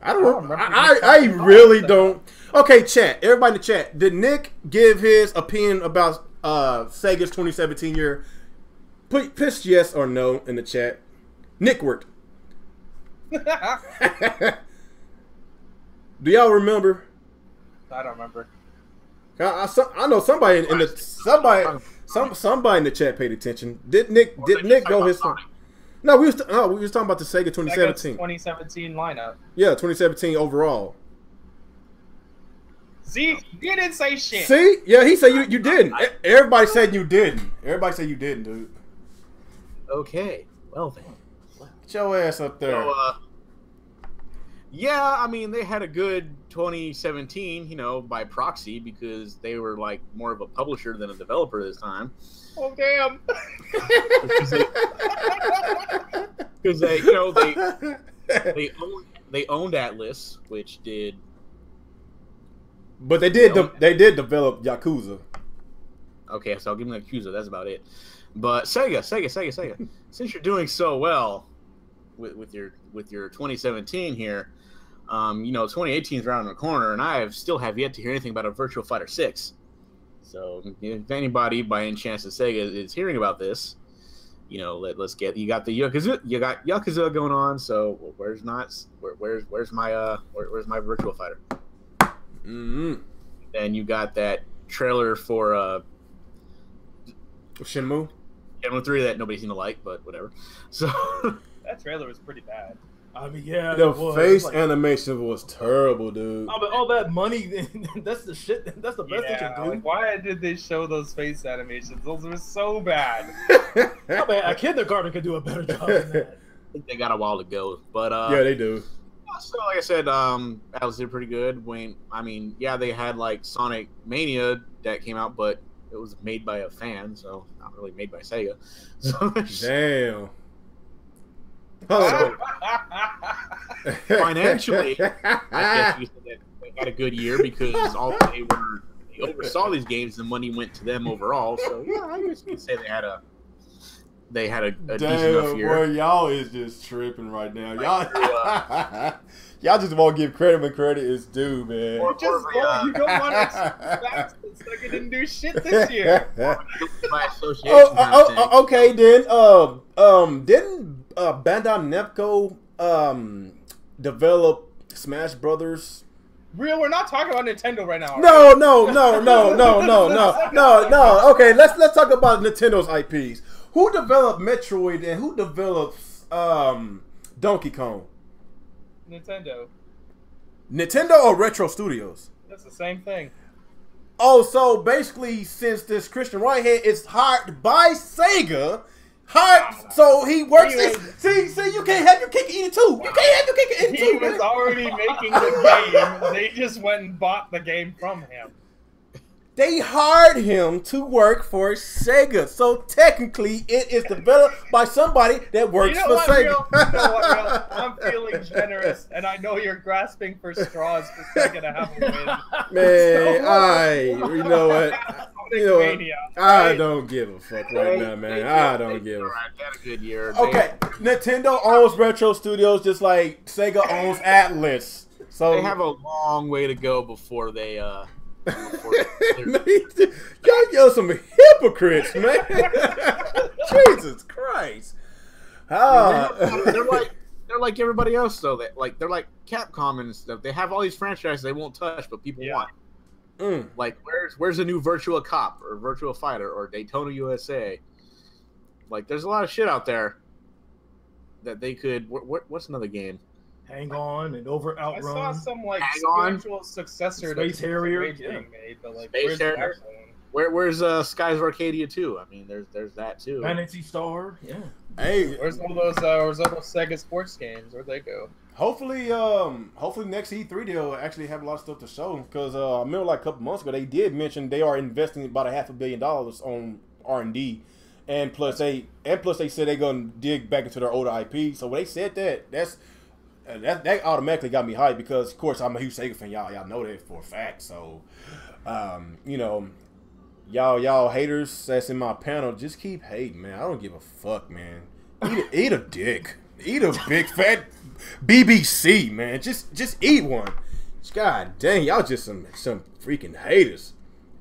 I don't remember. remember. I really don't. Okay, chat. Everybody in the chat. Did Nick give his opinion about Sega's 2017 year? Push yes or no in the chat. Nickwork. Do y'all remember? I don't remember. I know somebody in the somebody in the chat paid attention. Did Nick go his phone? No, we was talking about the Sega 2017. 2017 lineup. Yeah, 2017 overall. See, you didn't say shit. See, yeah, he said you didn't. Everybody said you didn't. Everybody said you didn't, dude. Okay, well then. Get your ass up there. So, yeah, I mean, they had a good 2017, you know, by proxy, because they were like more of a publisher than a developer this time. Oh damn! Because they, you know, they owned Atlas, which did. But they did develop Yakuza. Okay, so I'll give them Yakuza. That's about it. But Sega. Since you're doing so well with your 2017 here, you know, 2018 is around the corner, and I still have yet to hear anything about a Virtua Fighter 6. So if anybody by any chance at Sega is hearing about this, you know, let's get, you got Yakuza going on. So where's my Virtua Fighter? Mm-hmm. And you got that trailer for Shenmue 3 that nobody seemed to like, but whatever. So that trailer was pretty bad. I mean, yeah, the face animation was terrible, dude. I mean, all that money, that's the shit. That's the best they can do. Like, why did they show those face animations? Those were so bad. I mean, a kindergarten could do a better job than that. I think they got a while to go, but yeah, they do. So, like I said, Atlas did pretty good. They had like Sonic Mania that came out, but it was made by a fan, so not really made by Sega. So, damn. Financially, I guess you said that they had a good year because they oversaw these games. The money went to them overall. So yeah, I guess you could say they had a decent enough year. Boy, y'all is just tripping right now. Y'all just won't give credit when credit is due, man. You don't want to Sega didn't do shit this year. By association. Okay then. Didn't Bandai Namco develop Smash Brothers Real, we're not talking about Nintendo right now. No, right? no. Okay, let's talk about Nintendo's IPs. Who developed Metroid and who develops Donkey Kong? Nintendo. Nintendo or Retro Studios? That's the same thing. Oh, so basically, since this Christian Whitehead is hired by Sega, so he works. See, you can't have your cake and eat it too. You can't have your cake and eat it too. He was already making the game. They just went and bought the game from him. They hired him to work for Sega, so technically it is developed by somebody that works for Sega. Real? You know what, Real? I'm feeling generous, and I know you're grasping for straws for Sega to have a win. Man, you know what? I don't give a fuck right now, man. I don't give a fuck. They had a good year. Okay, Nintendo owns Retro Studios just like Sega owns Atlas. So they have a long way to go before they y'all some hypocrites, man. Jesus Christ. They're like everybody else though. They're like Capcom and stuff. They have all these franchises they won't touch, but people want. Like where's a new Virtua Cop or Virtua Fighter or Daytona USA? Like there's a lot of shit out there that they could. What's another game? Hang On and Outrun. I saw some like Hang spiritual successor Space to Harrier being made, but like Space where's the Harrier. actual one? Where's Skies of Arcadia 2? I mean, there's that too. Phantasy Star. Yeah. Hey, Where's all those Sega sports games? Where'd they go? hopefully next E3 they'll actually have a lot of stuff to show. Because I remember like a couple months ago they did mention they are investing about $500 million on R&D, and plus they said they're gonna dig back into their older IP. So when they said that automatically got me hyped because of course I'm a huge Sega fan. Y'all know that for a fact. So you know, y'all haters that's in my panel, just keep hating, man. I don't give a fuck, man. Eat a dick. Eat a big fat BBC, man. Just eat one. God dang, y'all just some freaking haters.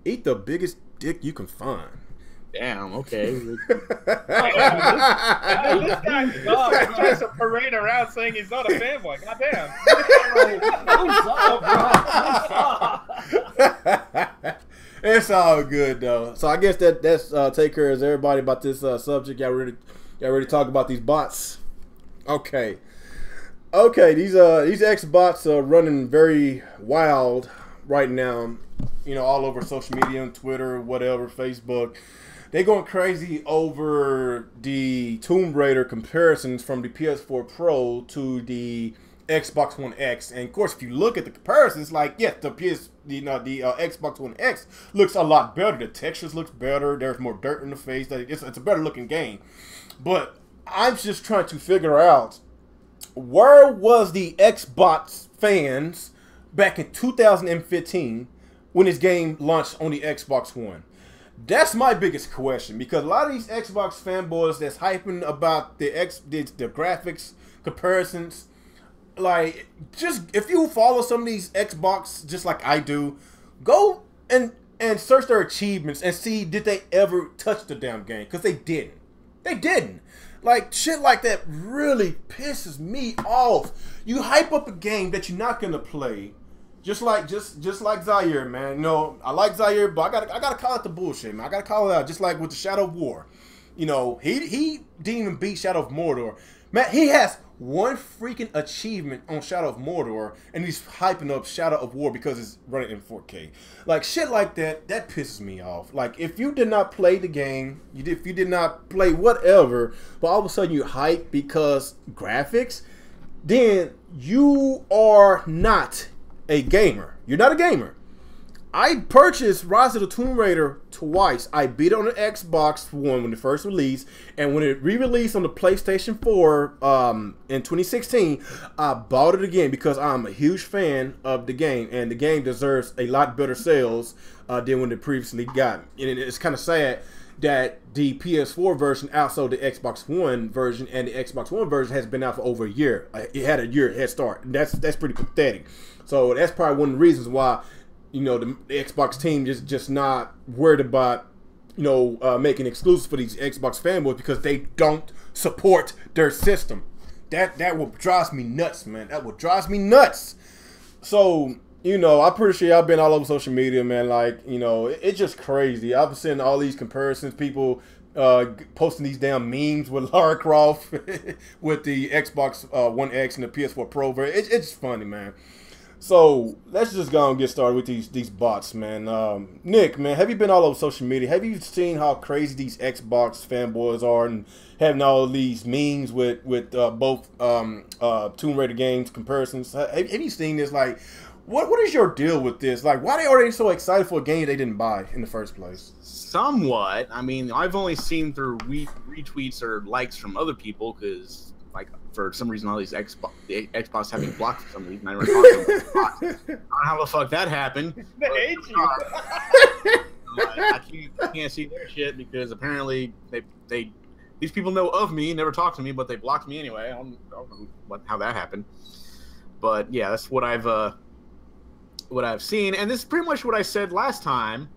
Eat the biggest dick you can find. Damn. Okay. And then this guy's dog tries to parade around saying he's not a fanboy. Goddamn. It's all good though. So I guess that's take care of everybody about this subject. Y'all ready to talk about these bots? Okay. These X-bots are running very wild right now. You know, all over social media, on Twitter, whatever, Facebook. They going crazy over the Tomb Raider comparisons from the PS4 Pro to the Xbox One X, and of course, if you look at the comparisons, like yes, the Xbox One X looks a lot better. The textures looks better. There's more dirt in the face. It's a better looking game. But I'm just trying to figure out where was the Xbox fans back in 2015 when this game launched on the Xbox One. That's my biggest question, because a lot of these Xbox fanboys that's hyping about the graphics comparisons, like, just if you follow some of these Xbox just like I do, go and search their achievements and see did they ever touch the damn game, because they didn't. They didn't. Like, shit like that really pisses me off. You hype up a game that you're not gonna play. Just like Zaire, man. You know, I like Zaire, but I gotta call it the bullshit, man. I gotta call it out. Just like with the Shadow of War, you know, he didn't even beat Shadow of Mordor. Man, he has one freaking achievement on Shadow of Mordor, and he's hyping up Shadow of War because it's running in 4K. Like shit like that pisses me off. Like if you did not play the game, if you did not play whatever, but all of a sudden you hype because graphics, then you are not a gamer. You're not a gamer. I purchased Rise of the Tomb Raider twice. I beat it on the Xbox One when it first released, and when it re-released on the PlayStation 4 in 2016, I bought it again because I'm a huge fan of the game, and the game deserves a lot better sales than when it previously got. And it's kind of sad that the PS4 version outsold the Xbox One version, and the Xbox One version has been out for over a year. It had a year head start. And that's pretty pathetic. So that's probably one of the reasons why, you know, the Xbox team just not worried about, you know, making exclusives for these Xbox fanboys, because they don't support their system. That will drive me nuts, man. That will drive me nuts. So You know, I'm pretty sure I've been all over social media, man. Like, you know, it's just crazy. I've been seeing all these comparisons, people posting these damn memes with Lara Croft with the Xbox One X and the PS4 Pro. It's funny, man. So let's just go and get started with these bots, man. Nick, man, have you been all over social media? Have you seen how crazy these Xbox fanboys are and having all of these memes with both Tomb Raider games comparisons? Have you seen this? Like, what is your deal with this? Like, why are they so excited for a game they didn't buy in the first place? Somewhat. I mean, I've only seen through retweets or likes from other people because, like, for some reason, all these Xbox have me blocked for some reason. I never talked to them. I don't know how the fuck that happened. They hate you. I can't see their shit because apparently these people know of me, never talked to me, but they blocked me anyway. I don't know how that happened. But yeah, that's what I've seen, and this is pretty much what I said last time.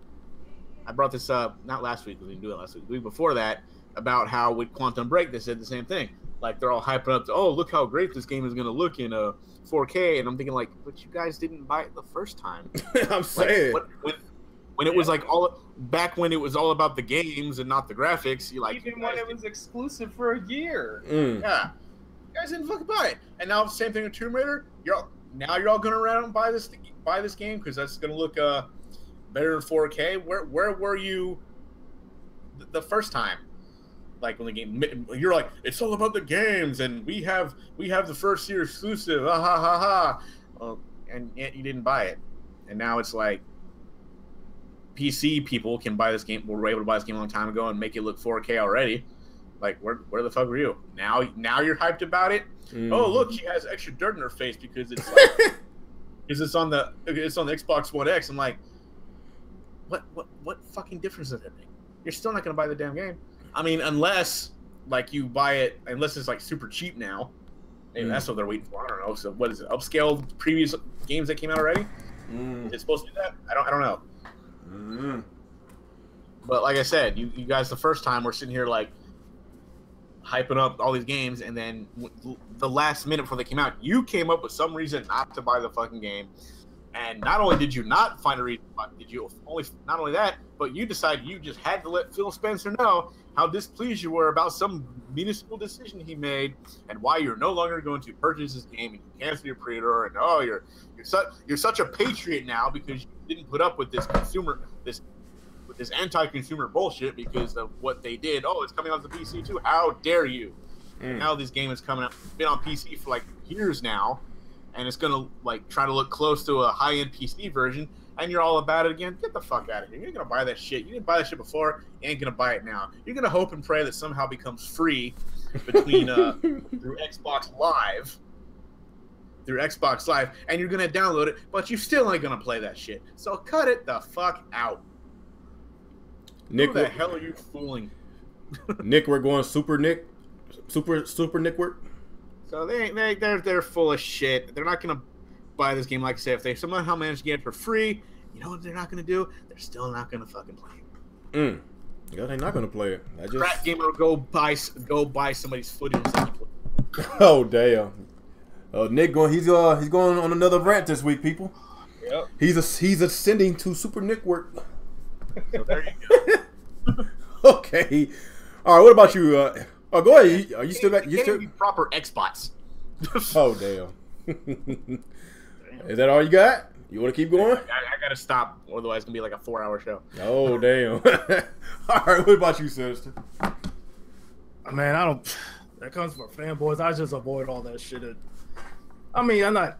I brought this up not last week, because we didn't do it last week. The week before that, about how with Quantum Break they said the same thing. Like, they're all hyping up to, oh, look how great this game is going to look in 4K, and I'm thinking, like, but you guys didn't buy it the first time. I'm saying, when it was like back when it was all about the games and not the graphics, even when it was exclusive for a year. Yeah, you guys didn't fucking buy it, and now the same thing with Tomb Raider. You're all going to run out and buy this game because that's going to look better in 4K. Where were you the first time? Like, when the game, you're like, it's all about the games, and we have the first year exclusive. Ha ha ha ha. Well, and yet you didn't buy it, and now it's like PC people can buy this game. Were able to buy this game a long time ago and make it look 4K already. Like, where the fuck were you? Now you're hyped about it. Oh, look, she has extra dirt in her face because it's like, because it's on the Xbox One X. I'm like, what fucking difference does it make? You're still not gonna buy the damn game. I mean, unless like you buy it, unless it's like super cheap now. Maybe that's what they're waiting for. I don't know. So what is it? Upscaled previous games that came out already? Is it supposed to do that? I don't know. But like I said, you guys the first time we're sitting here like hyping up all these games, and then the last minute before they came out, you came up with some reason not to buy the fucking game. And not only did you not find a reason, did you not only that, but you decided you just had to let Phil Spencer know how displeased you were about some municipal decision he made, and why you're no longer going to purchase this game, and you cancel your pre-order, and oh, you're such a patriot now because you didn't put up with this anti-consumer bullshit because of what they did. Oh, it's coming on the PC too. How dare you? Now this game is coming up, been on PC for like years now, and it's gonna like try to look close to a high-end PC version, and you're all about it again. Get the fuck out of here. You're gonna buy that shit. You didn't buy that shit before, you ain't gonna buy it now. You're gonna hope and pray that somehow becomes free between through Xbox Live. And you're gonna download it, but you still ain't gonna play that shit. So cut it the fuck out. Nick, who the hell are you fooling? Nick, we're going super Nick work. So they're full of shit. They're not gonna buy this game. Like I said, if they somehow manage to get it for free, you know what they're not gonna do? They're still not gonna fucking play it. Yeah, they're not gonna play it. Crap gamer, go buy somebody's footage. Oh damn. Nick he's going on another rant this week, people. Yep. He's ascending to Super Nick work. So there you go. Okay. All right. What about you? Go ahead. Are you still back? You still be proper Xbox. Oh damn. Is that all you got? You want to keep going? I gotta stop, otherwise it's gonna be like a 4-hour show. Oh damn. All right. What about you, Sinister? Man, I don't. That comes from fanboys. I just avoid all that shit. I mean, I'm not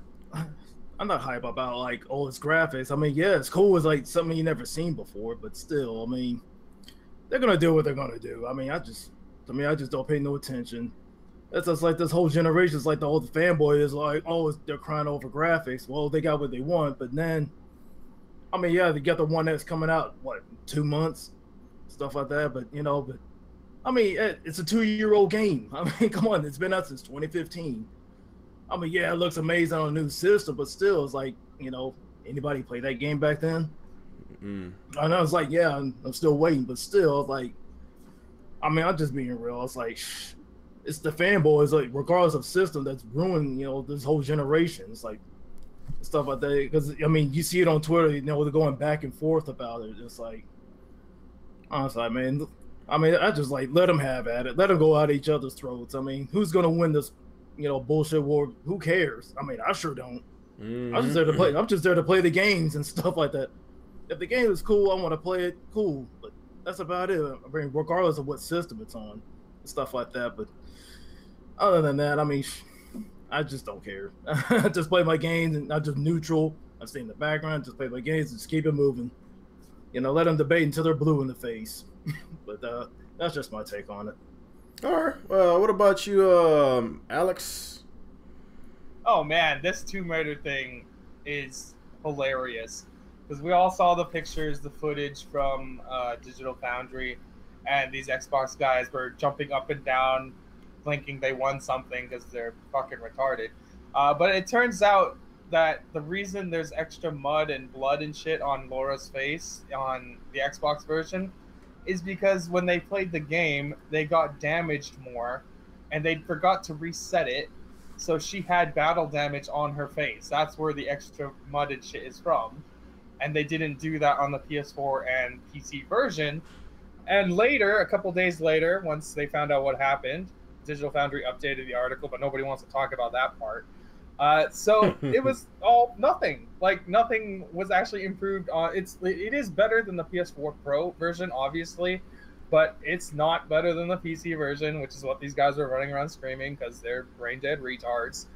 hype about like all its graphics. I mean, yeah, it's cool. It's like something you never seen before, but still, I mean, they're gonna do what they're gonna do. I mean, I just don't pay no attention. That's just like this whole generation. It's like the old fanboy is like, oh, they're crying over graphics. Well, they got what they want, but then, I mean, yeah, they got the one that's coming out what 2 months, stuff like that. But I mean, it's a 2-year-old game. I mean, come on, it's been out since 2015. I mean, yeah, it looks amazing on a new system, but still, it's like, anybody play that game back then? I know it's like, yeah, I'm still waiting, but still, like, I mean, I'm just being real. It's like, it's the fanboys, like, regardless of system, that's ruined, this whole generation. It's like stuff like that. Because I mean, you see it on Twitter. You know, they're going back and forth about it. It's like, honestly, man. I mean, I just like let them have at it. Let them go at each other's throats. I mean, who's gonna win this, you know, bullshit war? Who cares? I mean, I sure don't. I'm just there to play. I'm just there to play the games and stuff like that. If the game is cool, I want to play it. Cool, but that's about it. I mean, regardless of what system it's on, and stuff like that. But other than that, I mean, I just don't care. I just play my games and I'm just neutral. I stay in the background, just play my games, and just keep it moving. You know, let them debate until they're blue in the face. But that's just my take on it. All right. What about you, Alex? Oh man, this Tomb Raider thing is hilarious because we all saw the pictures, the footage from Digital Foundry, and these Xbox guys were jumping up and down, thinking they won something because they're fucking retarded. But it turns out that the reason there's extra mud and blood and shit on Laura's face on the Xbox version is because when they played the game, they got damaged more, and they forgot to reset it, so she had battle damage on her face. That's where the extra mud and shit is from. And they didn't do that on the PS4 and PC version. And later, a couple days later, once they found out what happened, Digital Foundry updated the article, but nobody wants to talk about that part. So it was all nothing. Like nothing was actually improved on. It is better than the PS4 Pro version, obviously, but it's not better than the PC version, which is what these guys are running around screaming because they're brain dead retards.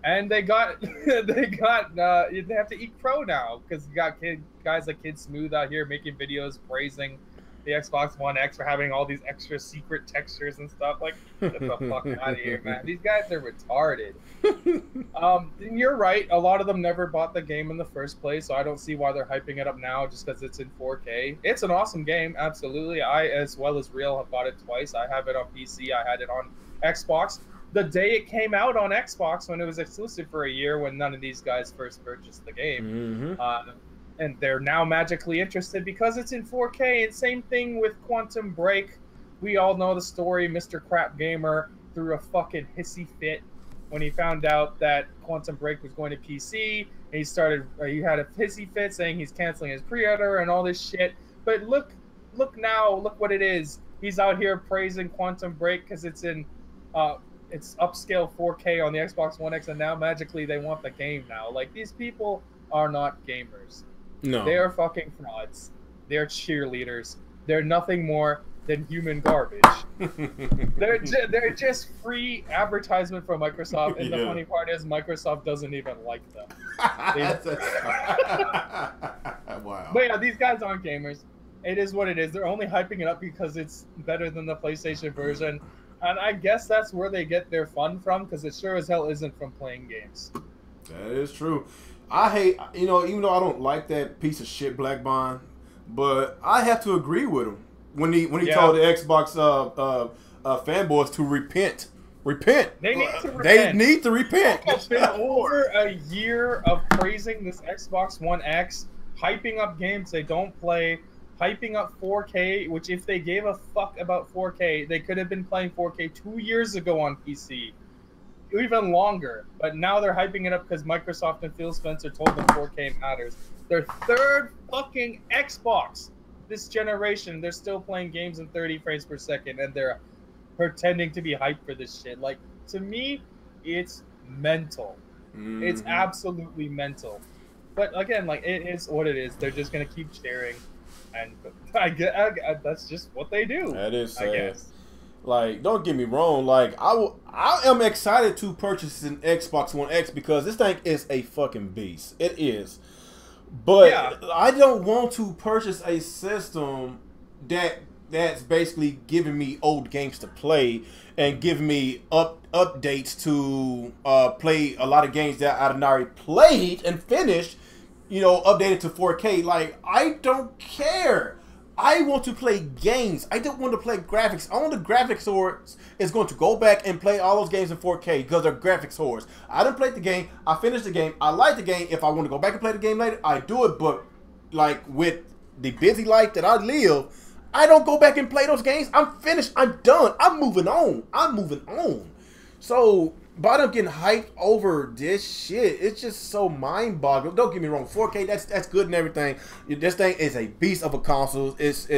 And they have to eat crow now because you got guys like Kid Smooth out here making videos praising the Xbox One X for having all these extra secret textures and stuff. Like, get the fuck out of here, man. These guys are retarded. And you're right. A lot of them never bought the game in the first place, so I don't see why they're hyping it up now just because it's in 4K. It's an awesome game, absolutely. I, as well as Real, have bought it twice. I have it on PC. I had it on Xbox. The day it came out on Xbox, when it was exclusive for a year, when none of these guys first purchased the game. And they're now magically interested because it's in 4K. And same thing with Quantum Break. We all know the story. Mr. Crap Gamer threw a fucking hissy fit when he found out that Quantum Break was going to PC. And he had a hissy fit saying he's canceling his pre-order and all this shit. But look now, look what it is. He's out here praising Quantum Break because it's in it's upscale 4K on the Xbox One X, and now magically they want the game now. Like, these people are not gamers. No. They are fucking frauds. They're cheerleaders. They're nothing more than human garbage. They're just free advertisement for Microsoft, and the funny part is Microsoft doesn't even like them. Wow. But yeah, these guys aren't gamers. It is what it is. They're only hyping it up because it's better than the PlayStation version. And I guess that's where they get their fun from, because it sure as hell isn't from playing games. That is true. I hate, even though I don't like that piece of shit Black Bond, but I have to agree with him when he told the Xbox fanboys to repent. They need to repent. They need to repent. It's been over a year of praising this Xbox One X, hyping up games they don't play, hyping up 4K, which if they gave a fuck about 4K, they could have been playing 4K 2 years ago on PC. Even longer. But now they're hyping it up because Microsoft and Phil Spencer told them 4K matters. Their third fucking Xbox this generation, they're still playing games in 30 frames per second, and they're pretending to be hyped for this shit. Like, to me, it's mental. It's absolutely mental. But again, like, it is what it is. They're just gonna keep sharing. And I that's just what they do. That is sad. I guess. Like, don't get me wrong. Like, I am excited to purchase an Xbox One X because this thing is a fucking beast. It is. But yeah, I don't want to purchase a system that's basically giving me old games to play and giving me updates to play a lot of games that I've already played and finished. Updated to 4K. Like, I don't care. I want to play games. I don't want to play graphics. I want the graphics horse is going to go back and play all those games in 4K because they're graphics horse. I didn't play the game. I finished the game. I like the game. If I want to go back and play the game later, I do it. But like with the busy life that I live, I don't go back and play those games. I'm finished. I'm done. I'm moving on. So by them getting hyped over this shit, it's just so mind-boggling. Don't get me wrong, 4K that's good and everything. This thing is a beast of a console. It's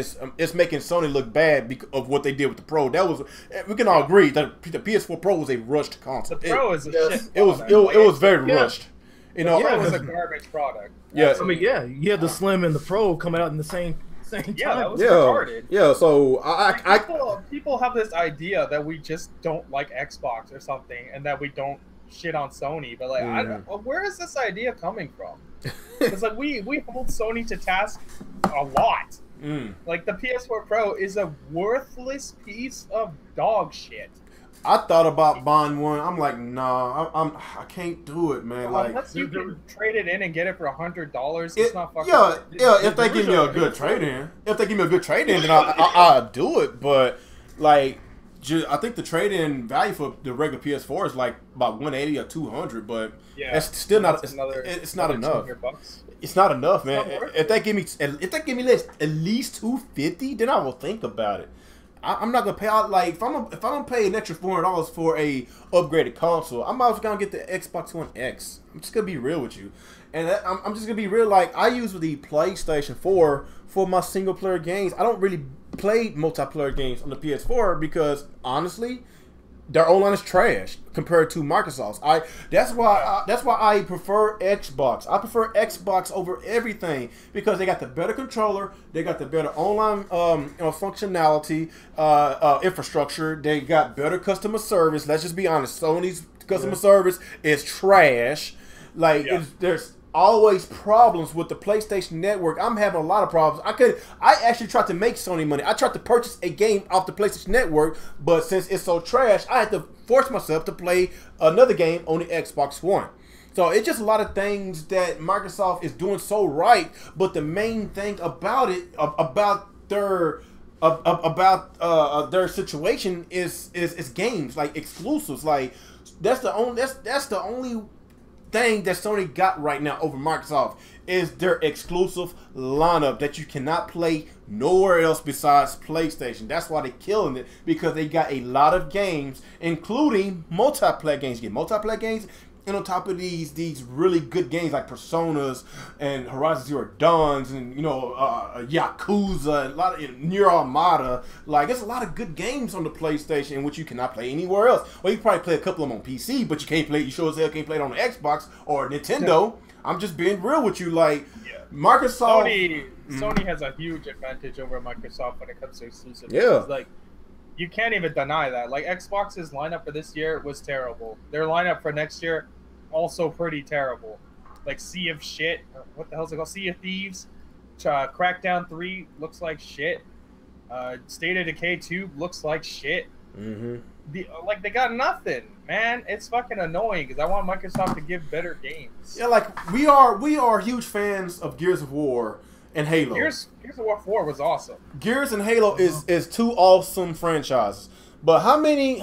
making Sony look bad because of what they did with the Pro. That was, we can all agree that the PS4 Pro was a rushed console. The Pro is a shit. It was very rushed. You know, it was a garbage product. Yeah, I mean, yeah, you had the Slim and the Pro coming out in the same time. Yeah, that was retarded. Yeah, so people have this idea that we just don't like Xbox or something, and that we don't shit on Sony. But like, where is this idea coming from? It's like we hold Sony to task a lot. Like the PS4 Pro is a worthless piece of dog shit. I thought about buying one. I'm like, nah, I can't do it, man. Like, unless you can trade it in and get it for $100, it's not fucking. Yeah. If they give me a good trade in, then I'll do it. But like, I think the trade in value for the regular PS4 is like about 180 or 200, but it's still not. It's not enough. It's not enough, man. If they give me at least 250, then I will think about it. I'm not gonna pay out, like, if I'm gonna pay an extra $400 for a upgraded console, I'm also gonna get the Xbox One X. I'm just gonna be real with you, and I'm just gonna be real. Like, I use the PlayStation 4 for my single player games. I don't really play multiplayer games on the PS4 because honestly, their online is trash compared to Microsoft's. That's why I prefer Xbox. I prefer Xbox over everything because they got the better controller, they got the better online functionality, infrastructure. They got better customer service. Let's just be honest. Sony's customer service is trash. Like there's always problems with the PlayStation Network. I'm having a lot of problems. I actually tried to make Sony money. I tried to purchase a game off the PlayStation Network, but since it's so trash, I had to force myself to play another game on the Xbox One. So it's just a lot of things that Microsoft is doing so right, but the main thing about it, about their situation is games, like exclusives. Like that's the only thing that Sony got right now over Microsoft is their exclusive lineup that you cannot play nowhere else besides PlayStation. That's why they're killing it, because they got a lot of games, including multiplayer games. You get multiplayer games, and on top of these really good games like Personas and Horizon Zero Dawns and Yakuza and a lot of Nier Automata. Like, there's a lot of good games on the PlayStation in which you cannot play anywhere else. Well, you can probably play a couple of them on PC, but you sure as hell can't play it on the Xbox or Nintendo. I'm just being real with you. Like, Microsoft, Sony has a huge advantage over Microsoft when it comes to exclusives. Yeah. Like, you can't even deny that. Like, Xbox's lineup for this year was terrible. Their lineup for next year, also pretty terrible. Like Sea of Shit. What the hell's it called? Sea of Thieves. Crackdown 3 looks like shit. State of Decay 2 looks like shit. Like, they got nothing, man. It's fucking annoying because I want Microsoft to give better games. Yeah, like we are huge fans of Gears of War and Halo. Gears of War 4 was awesome. Gears and Halo is two awesome franchises. But how many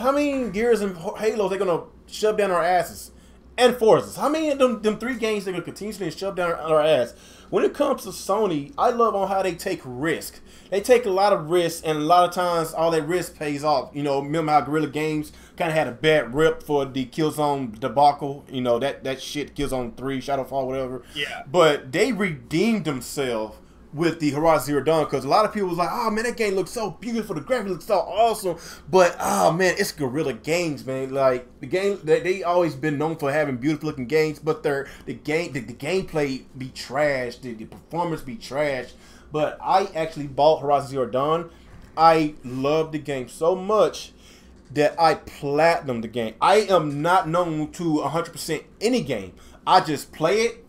Gears and Halo they're gonna shove down our asses? And Forzas. How many of them three games they're gonna continuously shove down our ass? When it comes to Sony, I love on how they take risk. They take a lot of risks, and a lot of times all that risk pays off. You know, remember how Guerrilla Games kind of had a bad rip for the Killzone debacle? You know, that shit, Killzone 3, Shadowfall, whatever. Yeah. But they redeemed themselves with the Horizon Zero Dawn, because a lot of people was like, oh man, that game looks so beautiful, the graphics look so awesome, but oh man, it's Guerrilla Games, man. Like, the game, they always been known for having beautiful looking games, but the gameplay be trash, the performance be trash. But I actually bought Horizon Zero Dawn. I love the game so much that I platinumed the game. I am not known to 100% any game. I just play it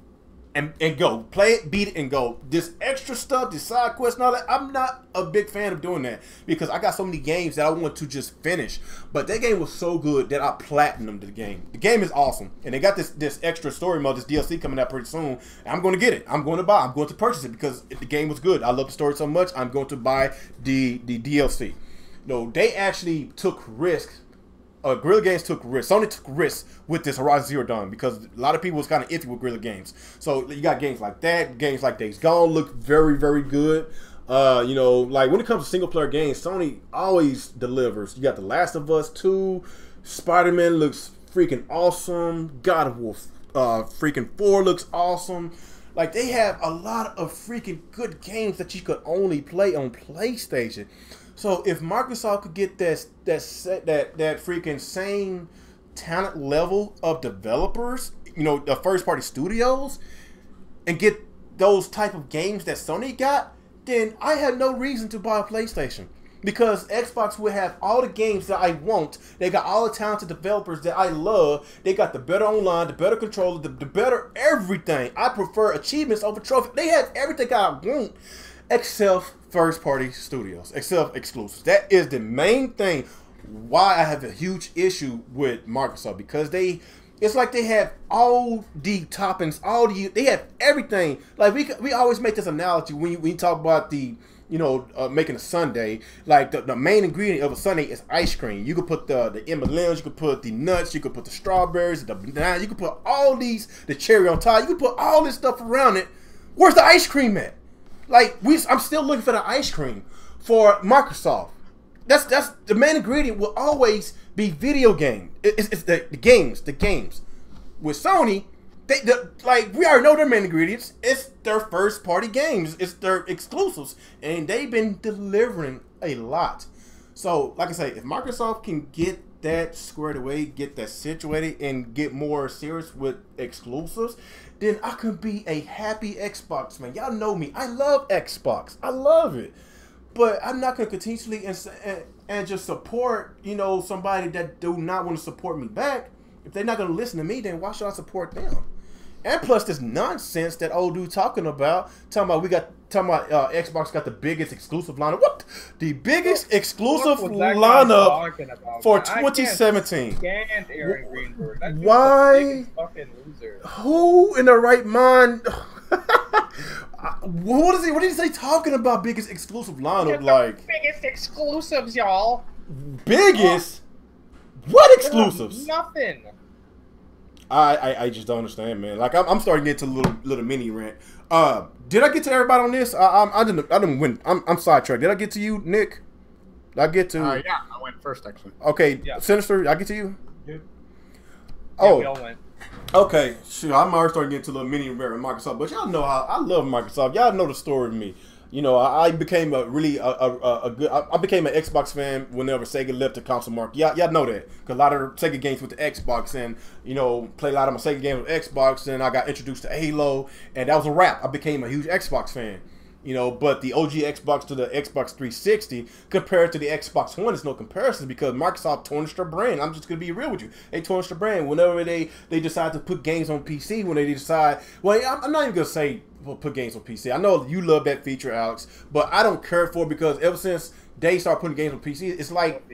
and go. Play it, beat it, and go. This extra stuff, this side quest and all that, I'm not a big fan of doing that because I got so many games that I want to just finish. But that game was so good that I platinumed the game. The game is awesome. And they got this extra story mode, this DLC coming out pretty soon. I'm going to get it. I'm going to purchase it because the game was good. I love the story so much, I'm going to buy the DLC. No, they actually took risks. Guerrilla Games took risks. Sony took risks with this Horizon Zero Dawn because a lot of people was kind of iffy with Guerrilla Games. So you got games like that. Games like Days Gone look very, very good. You know, like when it comes to single player games, Sony always delivers. You got The Last of Us 2. Spider-Man looks freaking awesome. God of War freaking 4 looks awesome. Like, they have a lot of freaking good games that you could only play on PlayStation. So if Microsoft could get that freaking same talent level of developers, you know, the first party studios, and get those type of games that Sony got, then I have no reason to buy a PlayStation. Because Xbox will have all the games that I want. They got all the talented developers that I love. They got the better online, the better controller, the better everything. I prefer achievements over trophies. They have everything I want except first-party studios, except exclusives. That is the main thing why I have a huge issue with Microsoft. Because it's like they have all the toppings, they have everything. Like, we always make this analogy when we talk about you know, making a sundae. Like, the main ingredient of a sundae is ice cream. You could put the M&Ms, you could put the nuts, you could put the strawberries, the banana, you could put all these, the cherry on top, you could put all this stuff around it. Where's the ice cream at? Like, I'm still looking for the ice cream for Microsoft. That's the main ingredient will always be video game. It's the games. With Sony, like, we already know their main ingredients. It's their first party games. It's their exclusives. And they've been delivering a lot. So, like I say, if Microsoft can get that squared away, get that situated, and get more serious with exclusives, then I could be a happy Xbox man. Y'all know me. I love Xbox. I love it. But I'm not going to continuously and just support, you know, somebody that do not want to support me back. If they're not going to listen to me, then why should I support them? And plus this nonsense that old dude talking about Xbox got the biggest exclusive lineup. What? The biggest exclusive lineup for 2017. Why? Who in the right mind? What is he talking about? Biggest exclusive lineup, like biggest exclusives, y'all. Biggest? What exclusives? Nothing. I just don't understand, man. Like, I'm starting to get to a little mini rant. Did I get to everybody on this? I didn't win. I'm sidetracked. Did I get to you, Nick? Did I get to? Yeah, I went first actually. Okay, yeah. Sinister, did I get to you? Yeah. Oh, we all went. Okay, sure. I'm already starting to get to a little mini rant with Microsoft, but y'all know how I love Microsoft. Y'all know the story of me. You know, I became a really I became an Xbox fan whenever Sega left the console market. Y'all know that, because a lot of Sega games with the Xbox, and you know, play a lot of my Sega games with Xbox. And I got introduced to Halo, and that was a wrap. I became a huge Xbox fan. You know, but the OG Xbox to the Xbox 360 compared to the Xbox One is no comparison, because Microsoft tarnished their brand. I'm just gonna be real with you. They tarnished their brand whenever they decide to put games on PC. When they decide, well, I'm not even gonna say put games on PC. I know you love that feature, Alex, but I don't care for it, because ever since they start putting games on PC, it's like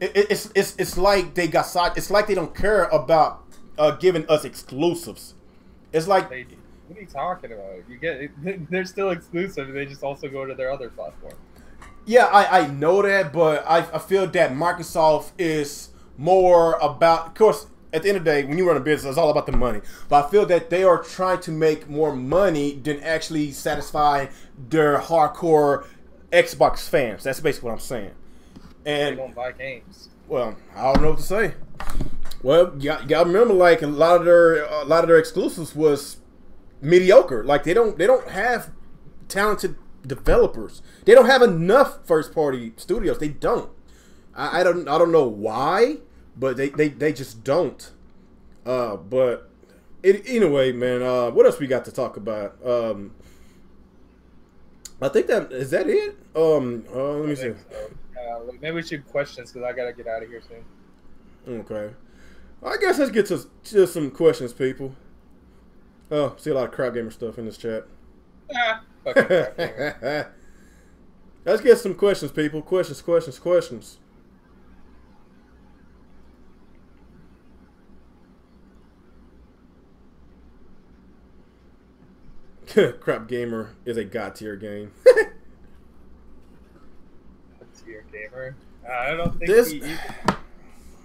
it's like they got side. It's like they don't care about giving us exclusives. It's like. What are you talking about? They're still exclusive. They just also go to their other platform. Yeah, I know that, but I feel that Microsoft is more about. Of course, at the end of the day, when you run a business, it's all about the money. But I feel that they are trying to make more money than actually satisfy their hardcore Xbox fans. That's basically what I'm saying. And they don't buy games. Well, I don't know what to say. Well, you gotta remember, like, a lot of their exclusives was mediocre. Like, they don't have talented developers. They don't have enough first party studios. They don't. I don't know why, but they just don't. But anyway, man. What else we got to talk about? I think that is that it. Let me see. So. Maybe we should questions, because I gotta get out of here soon. Okay. I guess let's get to some questions, people. Oh, see a lot of crap gamer stuff in this chat. Fucking crap gamer. Let's get some questions, people. Questions. Crap gamer is a god tier game. Tier gamer. I don't think he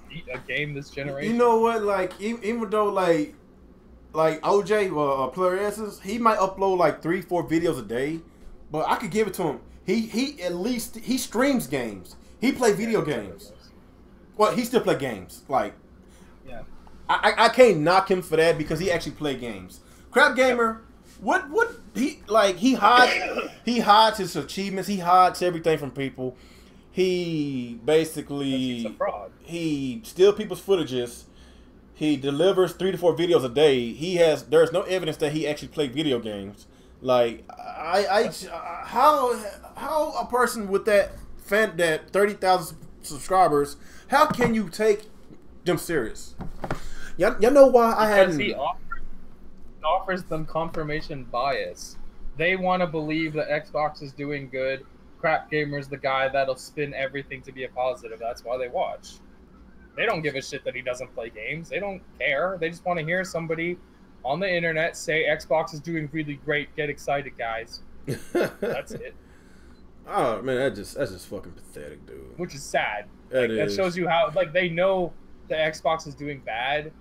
beat a game this generation. You know what? Like, even though like OJ Player S's, he might upload like 3-4 videos a day, but I could give it to him. He at least he streams games. He play video games. Well, he still play games. Like, yeah, I can't knock him for that because he actually played games. Crap Gamer, what he like? He hides his achievements. He hides everything from people. He basically He's a fraud. He steals people's footages. He delivers 3 to 4 videos a day. There's no evidence that he actually played video games. Like how a person with that 30,000 subscribers, how can you take them serious? Y'all know why I hadn't. He offers them confirmation bias. They want to believe that Xbox is doing good. Crap Gamer's the guy that'll spin everything to be a positive. That's why they watch. They don't give a shit that he doesn't play games. They don't care. They just want to hear somebody on the internet say Xbox is doing really great. Get excited, guys. That's it. Oh man, that's just fucking pathetic, dude. Which is sad. That shows you how they know the Xbox is doing bad,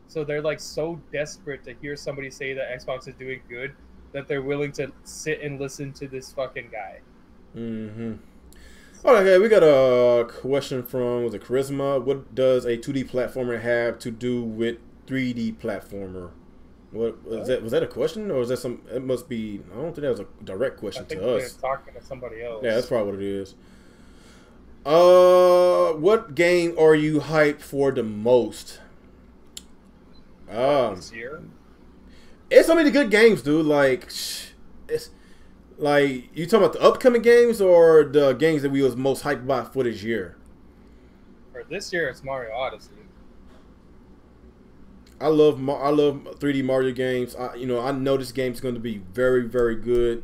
so they're so desperate to hear somebody say that Xbox is doing good that they're willing to sit and listen to this fucking guy. Mm-hmm. Okay, we got a question from Charisma. What does a 2D platformer have to do with 3D platformer? What was that? Was that a question, or is that some? It must be. I don't think that was a direct question to us. Talking to somebody else. Yeah, that's probably what it is. What game are you hyped for the most? This year. It's so many good games, dude. It's like you talking about the upcoming games or the games that we was most hyped about for this year. For this year, it's Mario Odyssey. I love 3D Mario games. I know this game's going to be very, very good,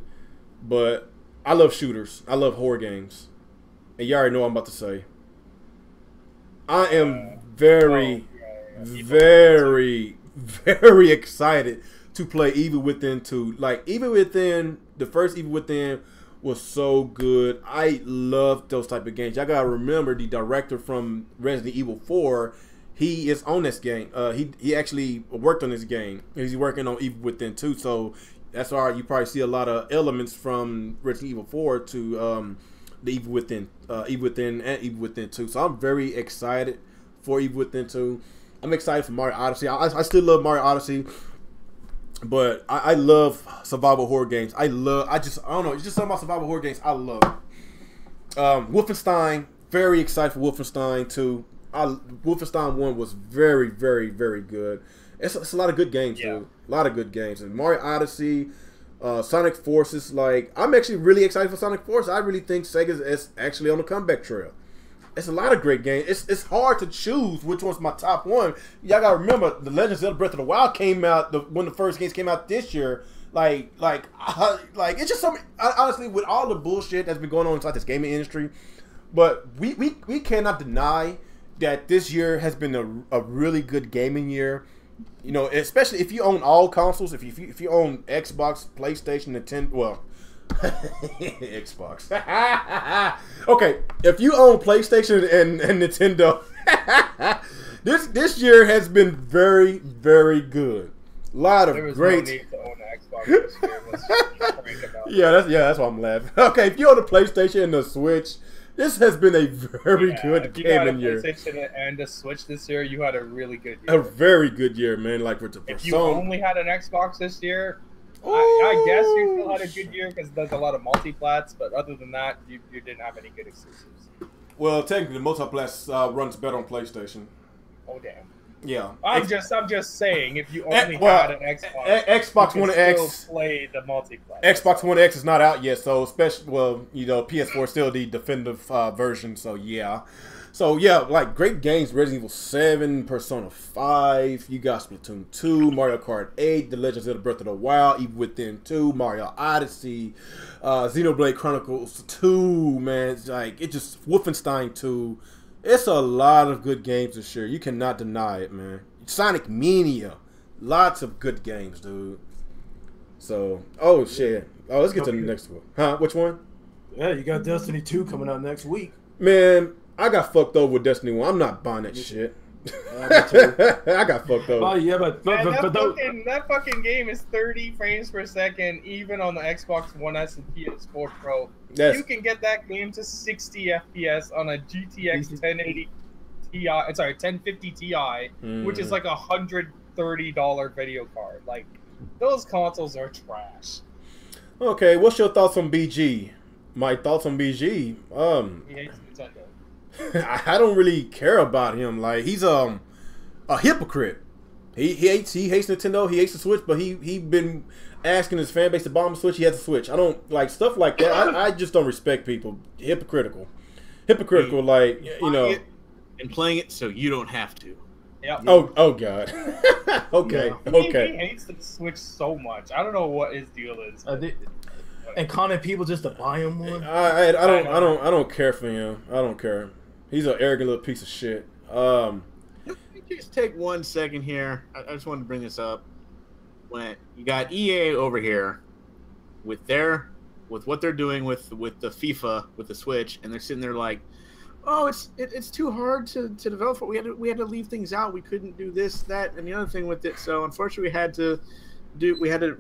but I love shooters. I love horror games, and you already know what I'm about to say. I am very excited to play Evil Within 2. Like Evil Within, the first Evil Within was so good. I love those type of games. Y'all gotta remember the director from Resident Evil 4. He is on this game. He actually worked on this game. He's working on Evil Within 2, so that's why you probably see a lot of elements from Resident Evil 4 to the Evil Within and Evil Within 2. So I'm very excited for Evil Within 2. I'm excited for Mario Odyssey. I still love Mario Odyssey, but I love survival horror games. I don't know. It's just something about survival horror games I love. Wolfenstein. Very excited for Wolfenstein 2. Wolfenstein 1 was very, very, very good. It's a lot of good games, dude. A lot of good games. And Mario Odyssey, Sonic Forces. I'm actually really excited for Sonic Forces. I really think Sega is actually on the comeback trail. It's a lot of great games. It's hard to choose which one's my top one. Y'all gotta remember, The Legend of Zelda Breath of the Wild came out when the first games came out this year. It's just something. Honestly, with all the bullshit that's been going on inside this gaming industry, but we cannot deny that this year has been a really good gaming year. Especially if you own all consoles. If you own Xbox, PlayStation, Nintendo, well, Xbox. Okay, if you own PlayStation and Nintendo, this year has been very, very good. A lot of great. No need to own an Xbox this year. Let's just be frank about it. That's why I'm laughing. Okay, if you own a PlayStation and a Switch, this has been a very good gaming year. If you got a PlayStation and a Switch this year, you had a really good year. A very good year, man. If you only had an Xbox this year, I guess you still had a good year because there's a lot of multiplats, but other than that, you didn't have any good exclusives. Well, technically, multiplats runs better on PlayStation. Oh damn! Yeah, I'm just saying if you only had an Xbox, Xbox One X, still play the multiplat. Xbox One X is not out yet, so PS4 is still the definitive version. So yeah. Great games: Resident Evil 7, Persona 5. You got Splatoon 2, Mario Kart 8, The Legend of Zelda Breath of the Wild, Evil Within 2, Mario Odyssey, Xenoblade Chronicles 2. Man, Wolfenstein 2. It's a lot of good games this year. You cannot deny it, man. Sonic Mania, lots of good games, dude. So, shit. Let's get to the next one. Huh? Which one? Yeah, you got Destiny 2 coming out next week. Man, I got fucked over with Destiny 1. I'm not buying that shit. I got fucked over. Oh yeah, but that fucking game is 30 frames per second, even on the Xbox One S and PS4 Pro. You can get that game to 60 FPS on a GTX 1080 Ti. Sorry, 1050 Ti, which is like $130 video card. Like, those consoles are trash. Okay, what's your thoughts on BG? My thoughts on BG? He hates Nintendo. I don't really care about him. Like, he's a hypocrite. He hates Nintendo. He hates the Switch, but he been asking his fan base to buy him a Switch. He has a Switch. I don't like stuff like that. I just don't respect people. Hypocritical, like, you know. And playing it so you don't have to. Yep. Oh God. Okay. Yeah. Okay. He hates the Switch so much. I don't know what his deal is. And conning people just to buy him one. I don't care for him. I don't care. He's an arrogant little piece of shit. Just take 1 second here. I just wanted to bring this up. When you got EA over here with what they're doing with the FIFA with the Switch, and they're sitting there like, oh, it's too hard to develop. We had to leave things out. We couldn't do this, that, and the other thing with it. So unfortunately, we had to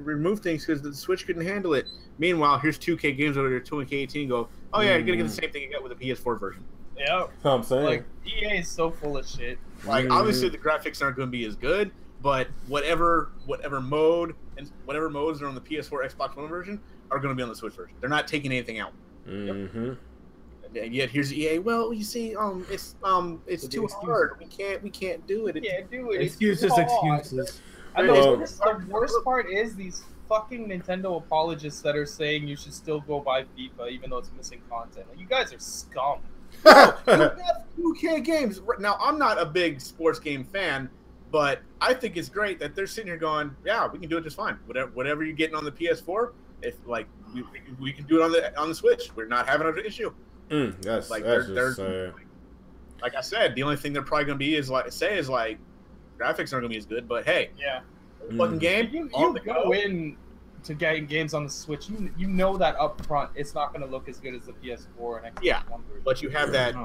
remove things because the Switch couldn't handle it. Meanwhile, here's 2K games over there, 2K18 go, oh yeah, you're gonna get the same thing you got with the PS4 version. Yeah, I'm saying, like, EA is so full of shit. Like, obviously the graphics aren't going to be as good, but whatever mode and whatever modes are on the PS4 Xbox One version are going to be on the Switch version. They're not taking anything out. Mm-hmm. And yet here's EA. Well, you see, it's too hard. We can't do it. Yeah, do it. Excuses. I know the worst part is these fucking Nintendo apologists that are saying you should still go buy FIFA even though it's missing content. Like, you guys are scum. No, you have 2K games. Now, I'm not a big sports game fan, but I think it's great that they're sitting here going, yeah, we can do it just fine. Whatever you're getting on the PS4, if like we can do it on the Switch. We're not having an issue. That's like that's they're just like I said, the only thing they're probably going to be is like graphics aren't going to be as good, but hey, yeah, fucking game. You go in to getting games on the Switch, you know that up front it's not going to look as good as the PS4 and Xbox One version. But you have that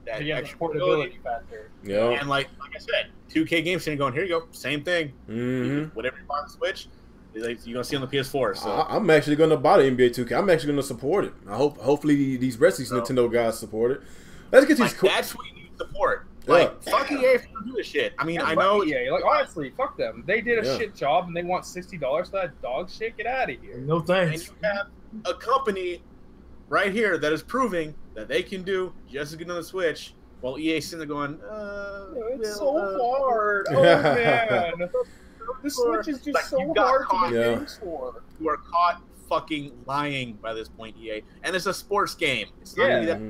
extra portability factor. Yeah, and like I said, 2K games sitting going, here you go, same thing. Mm-hmm. Whatever you buy on the Switch, you're gonna see on the PS4. So I'm actually gonna buy the NBA 2K. I'm actually gonna support it. Hopefully these rest of these Nintendo guys support it. Let's get these. That's what you need support. Like, fuck EA for doing this shit. I mean, I know EA. Like, honestly, fuck them. They did a shit job, and they want $60 for that dog shit. Get out of here. No thanks. And you have a company right here that is proving that they can do just as good on the Switch, while EA sitting there going, it's so hard. Oh man, the Switch is just so hard to make games for. You are caught fucking lying by this point, EA, and it's a sports game. It's not gonna be that.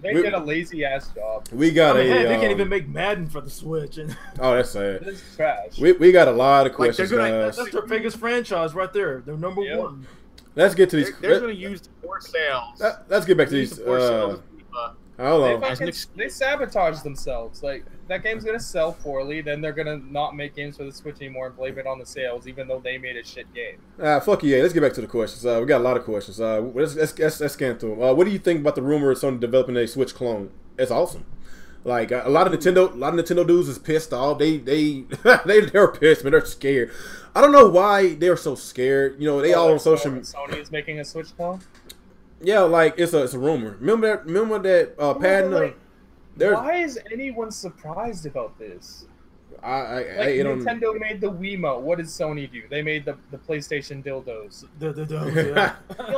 They did a lazy ass job. We got they can't even make Madden for the Switch. And oh, that's sad. This is trash. We got a lot of questions, guys. That's their biggest franchise right there. They're number one. Let's get to these. They're going to use more sales. Let's get back to these. Hold on. They sabotage themselves. Like, that game's gonna sell poorly, then they're gonna not make games for the Switch anymore and blame it on the sales, even though they made a shit game. Fuck EA. Let's get back to the questions. We got a lot of questions. Let's scan through them. What do you think about the rumor of Sony developing a Switch clone? It's awesome. Like, a lot of Nintendo dudes is pissed off. They're pissed, man. They're scared. I don't know why they're so scared. You know, they all on social. Sony is making a Switch clone. Yeah, like it's a rumor. Remember that patent. Why is anyone surprised about this? Nintendo made the Wiimote. What does Sony do? They made the PlayStation dildos.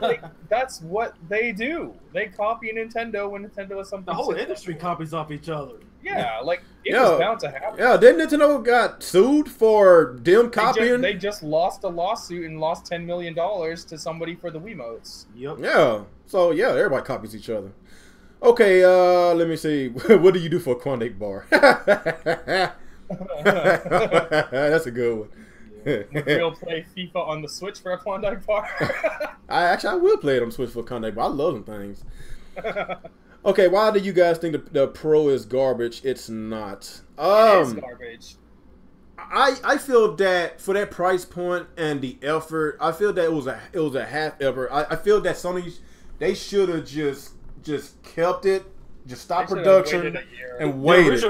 Like, that's what they do. They copy Nintendo when Nintendo is something. The whole industry copies off each other. Yeah, like it was bound to happen. Yeah, didn't Nintendo got sued for them copying? They just lost a lawsuit and lost $10 million to somebody for the Wiimotes. Yep. Yeah. So yeah, everybody copies each other. Okay, let me see. What do you do for a Klondike bar? That's a good one. Would you play FIFA on the Switch for a Klondike bar? I will play it on Switch for a Klondike bar. I love them things. Okay, why do you guys think the Pro is garbage? It's not. It is garbage. I feel that for that price point and the effort, I feel that it was a half effort. I feel that Sony, they should have just kept it, just stopped production and waited.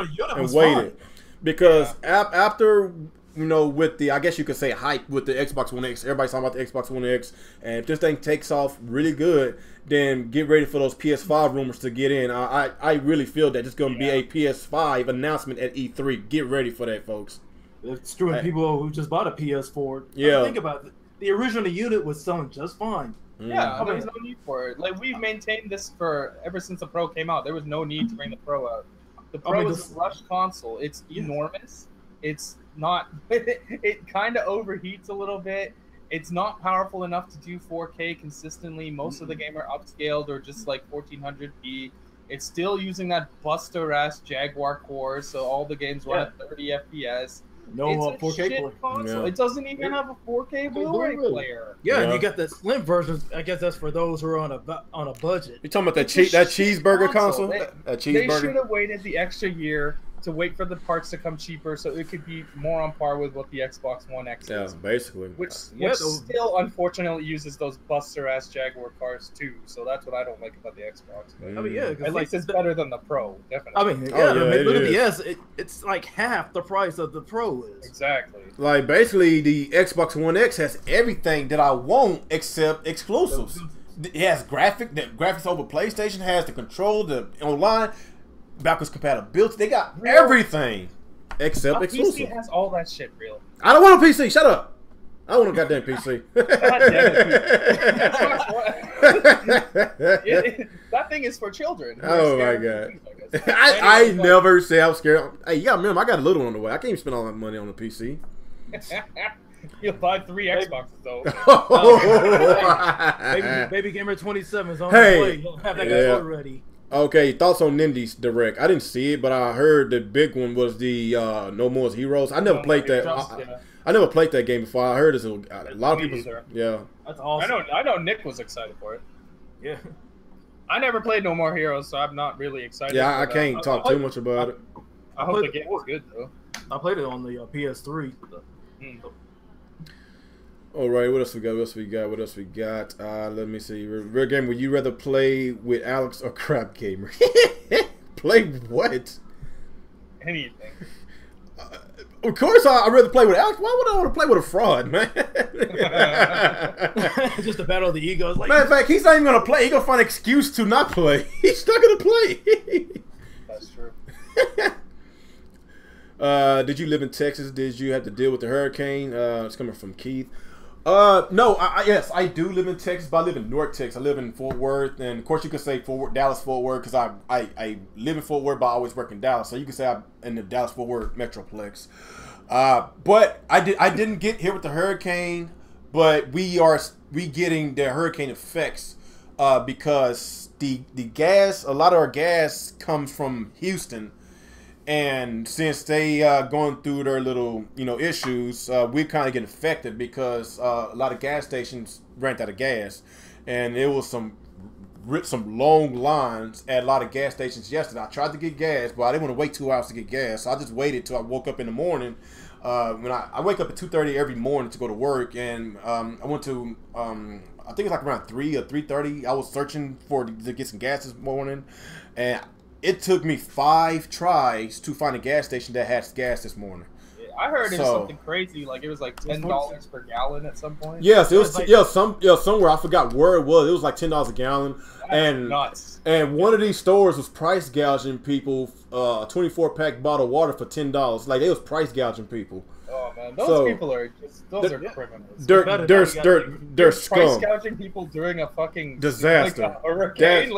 Because after you know, with the, I guess you could say, hype with the Xbox One X. Everybody's talking about the Xbox One X. And if this thing takes off really good, then get ready for those PS5 rumors to get in. I really feel that it's going to be a PS5 announcement at E3. Get ready for that, folks. It's screwing people who just bought a PS4. Yeah. Think about it. The original unit was selling just fine. Yeah, there's no need for it. Like, we've maintained this for ever since the Pro came out. There was no need to bring the Pro out. The Pro is a rush console. It's enormous. It's not. It kind of overheats a little bit. It's not powerful enough to do 4K consistently. Most of the game are upscaled or just like 1400p. It's still using that buster ass Jaguar core, so all the games run at 30 FPS. No it's 4K shit console. It doesn't even have a 4K Blu-ray player. Yeah, and you got the slim version. I guess that's for those who are on a budget. You talking about that cheeseburger console? They should have waited the extra year to wait for the parts to come cheaper, so it could be more on par with what the Xbox One X is. Yeah, basically. Which still, unfortunately, uses those buster-ass Jaguar cars, too. So that's what I don't like about the Xbox. I mean, yeah. At least it's better than the Pro, definitely. I mean, look at the S. It's like half the price of the Pro is. Exactly. Like, basically, the Xbox One X has everything that I want except exclusives. It has graphics over PlayStation, has the control, the online, backwards compatibility. They got everything except exclusive. PC has all that shit, real. I don't want a PC. Shut up. I don't want a goddamn PC. That thing is for children. Oh my god. I never say I'm scared. Hey, you gotta remember, I got a little one on the way. I can't even spend all that money on a PC. You'll buy 3 Xboxes though. Baby Gamer 27 is on the way. He'll have that guy already. Okay, thoughts on Nindy's Direct? I didn't see it, but I heard the big one was the No More Heroes. I never played that. I never played that game before. I heard it's a lot of people. Yeah, that's awesome. I know Nick was excited for it. Yeah, I never played No More Heroes, so I'm not really excited. Yeah, I can't talk too much about it. I hope the game was good though. I played it on the PS3. All right, what else we got? Let me see. Real Gamer, would you rather play with Alex or Crap Gamer? Play what? Anything. Of course, I'd rather play with Alex. Why would I want to play with a fraud, man? Just a battle of the egos. Like, matter of fact, he's not even going to play. He's going to find an excuse to not play. He's not going to play. That's true. Did you live in Texas? Did you have to deal with the hurricane? It's coming from Keith. No, yes, I do live in Texas, but I live in North Texas. I live in Fort Worth, and of course you could say Dallas, Fort Worth, because I live in Fort Worth, but I always work in Dallas, so you could say I'm in the Dallas Fort Worth metroplex. But I didn't get hit with the hurricane, but we getting the hurricane effects because the gas, a lot of our gas comes from Houston. And since they going through their little, issues, we kind of get affected because a lot of gas stations ran out of gas, and there was some long lines at a lot of gas stations yesterday. I tried to get gas, but I didn't want to wait 2 hours to get gas, so I just waited till I woke up in the morning. When I wake up at 2:30 every morning to go to work, and I went to I think it's like around 3 or 3:30. I was searching to get some gas this morning, and it took me 5 tries to find a gas station that had gas this morning. Yeah, I heard it was something crazy, like it was like $10 per gallon at some point. Yes, it was like, somewhere I forgot where it was. It was like $10 a gallon, and nuts. And one of these stores was price gouging people a 24-pack bottle of water for $10. Like they was price gouging people. Oh man, those people are are criminals. They're scum. Price gouging people during a fucking disaster. Like a hurricane.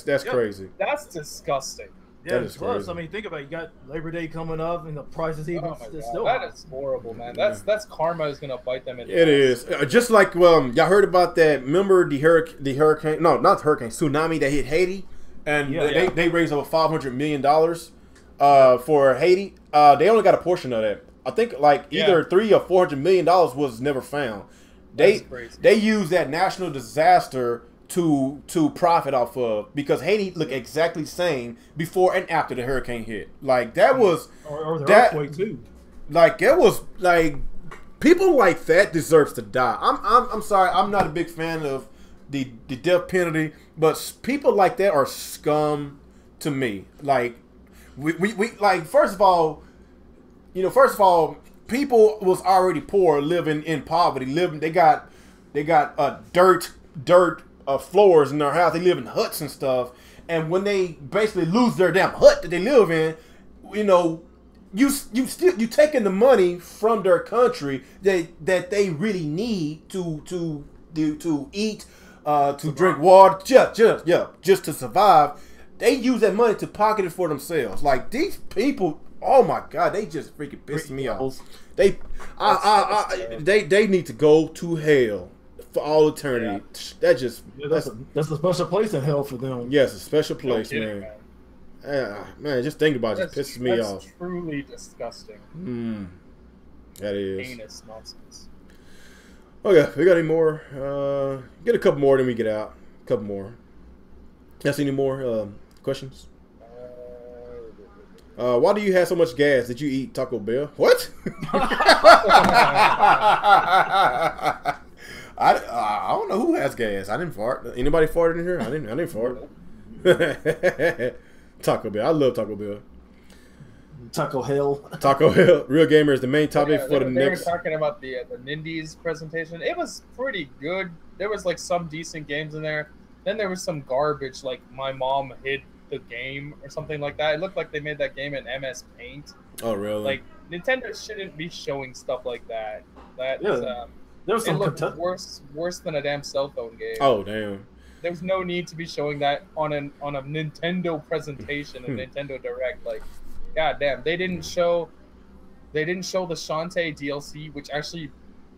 That's crazy. That's disgusting. Yeah, plus, I mean, think about it. You got Labor Day coming up, and the prices even still. That is horrible, man. That's karma is gonna bite them in the It is just like y'all heard about that. Remember the hurricane? No, not the hurricane. Tsunami that hit Haiti, and they raised over $500 million for Haiti. They only got a portion of that. I think like either $300 or $400 million was never found. They used that national disaster to profit off of, because Haiti looked exactly the same before and after the hurricane hit. Like that was or the earthquake too. Like it was like people like that deserves to die. I'm sorry, I'm not a big fan of the death penalty, but people like that are scum to me. Like we like, first of all, you know, first of all, people was already poor, living in poverty, they got dirt floors in their house. They live in huts and stuff. And when they basically lose their damn hut that they live in, you know, you taking the money from their country that they really need to eat, to drink water, just to survive. They use that money to pocket it for themselves. Like, these people, oh my God, they just freaking piss me off. They need to go to hell for all eternity. Yeah. That's a special place in hell for them. Yes, a special place, man. Man, just think about it. It pisses me off. That's truly disgusting. That is. Heinous nonsense. Okay, we got any more? Get a couple more, then we get out. A couple more. Got any more questions? Why do you have so much gas? Did you eat Taco Bell? What? I don't know who has gas. I didn't fart. Anybody farted in here? I didn't fart. Taco Bell. I love Taco Bell. Taco Hell. Taco Hell. Real Gamer is the main topic for the next. They were talking about the Nindies presentation. It was pretty good. There was like some decent games in there. Then there was some garbage, like my mom hid the game or something like that. It looked like they made that game in MS Paint. Oh, really? Like, Nintendo shouldn't be showing stuff like that. That there was some worse than a damn cell phone game. Oh, damn. There's no need to be showing that on a Nintendo presentation, a Nintendo Direct. Like, god damn, they didn't show the Shantae DLC, which actually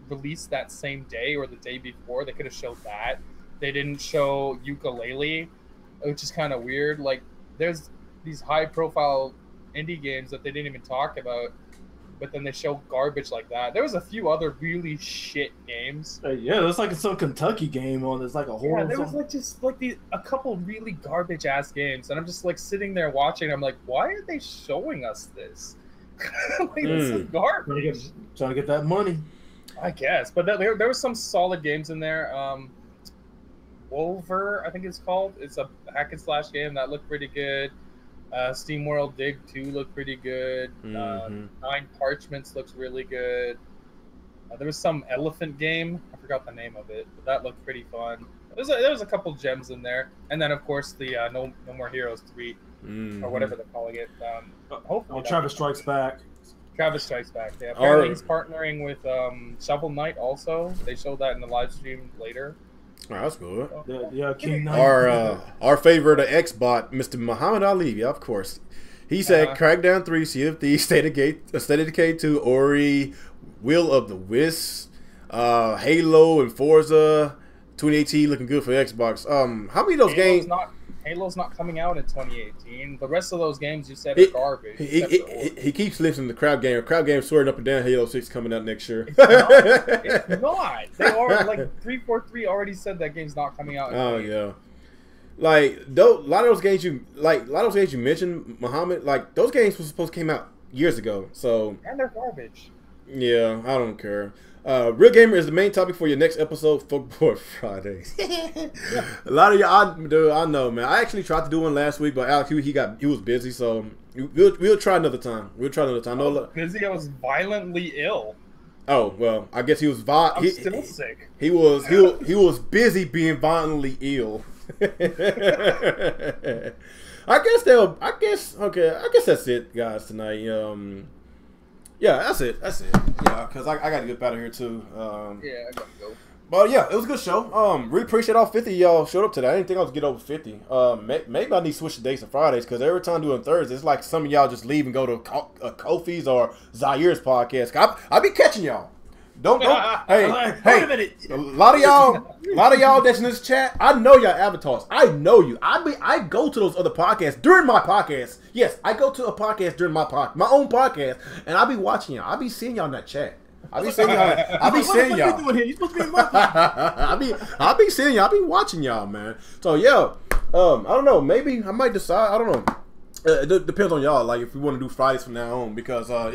released that same day or the day before. They could have showed that. They didn't show Ukulele, which is kind of weird. Like, there's these high-profile indie games that they didn't even talk about, but then they show garbage like that. There was a few other really shit games. Yeah, there's like some Kentucky game on. There's like a whole. Yeah, there was like just like a couple really garbage ass games, and I'm just like sitting there watching. I'm like, why are they showing us this? Like, this is garbage. Trying to get that money, I guess. But there were some solid games in there. Wolver, I think it's called. It's a hack and slash game that looked pretty good. SteamWorld Dig 2 looked pretty good. Nine Parchments looks really good. There was some elephant game. I forgot the name of it, but that looked pretty fun. There was a couple gems in there. And then, of course, the No More Heroes 3, or whatever they're calling it. Hopefully Travis Strikes Back. Travis Strikes Back, yeah. Apparently he's partnering with Shovel Knight also. They showed that in the live stream later. Oh, that's good. Yeah, King Knight. Our favorite X-Bot, Mr. Muhammad Ali, yeah, of course. He said Crackdown 3, Sea of Thieves, State of Decay 2, Ori, Will of the Wisps, Halo, and Forza 2018 looking good for Xbox. How many of those games? Halo's not coming out in 2018. The rest of those games you said are garbage. He keeps listening to Crowd Game. Crowd Game swearing up and down Halo 6 coming out next year. It's not. They are like 343 already said that game's not coming out. Yeah. Like a lot of those games you mentioned, Muhammad. Like those games were supposed to came out years ago. So and they're garbage. Yeah, I don't care. Real Gamer is the main topic for your next episode, Fuckboy Fridays. A lot of y'all, I know, man. I actually tried to do one last week, but Alex, he was busy, so we'll try another time. Busy? I was violently ill. Oh well, I guess he was. I'm still sick. He was busy being violently ill. I guess that's it, guys, tonight. Yeah, that's it. Yeah, because I got to get out of here too. Yeah, I got to go. But yeah, it was a good show. Really appreciate all 50 y'all showed up today. I didn't think I was get over 50. Maybe I need to switch the days to Fridays because every time doing Thursdays, it's like some of y'all just leave and go to Kofi's or Zaire's podcast. I be catching y'all. Don't hey, wait a minute. A lot of y'all that's in this chat, I know y'all avatars. I know you. I go to those other podcasts during my podcast. Yes, I go to a podcast during my own podcast, and I be watching y'all. I be seeing y'all in that chat. I be seeing y'all. I be seeing y'all. What are you doing here? You supposed to be in my podcast. I be seeing y'all. I be watching y'all, man. So yeah, I don't know. Maybe I might decide. I don't know. It depends on y'all. Like if we want to do Fridays from now on, because I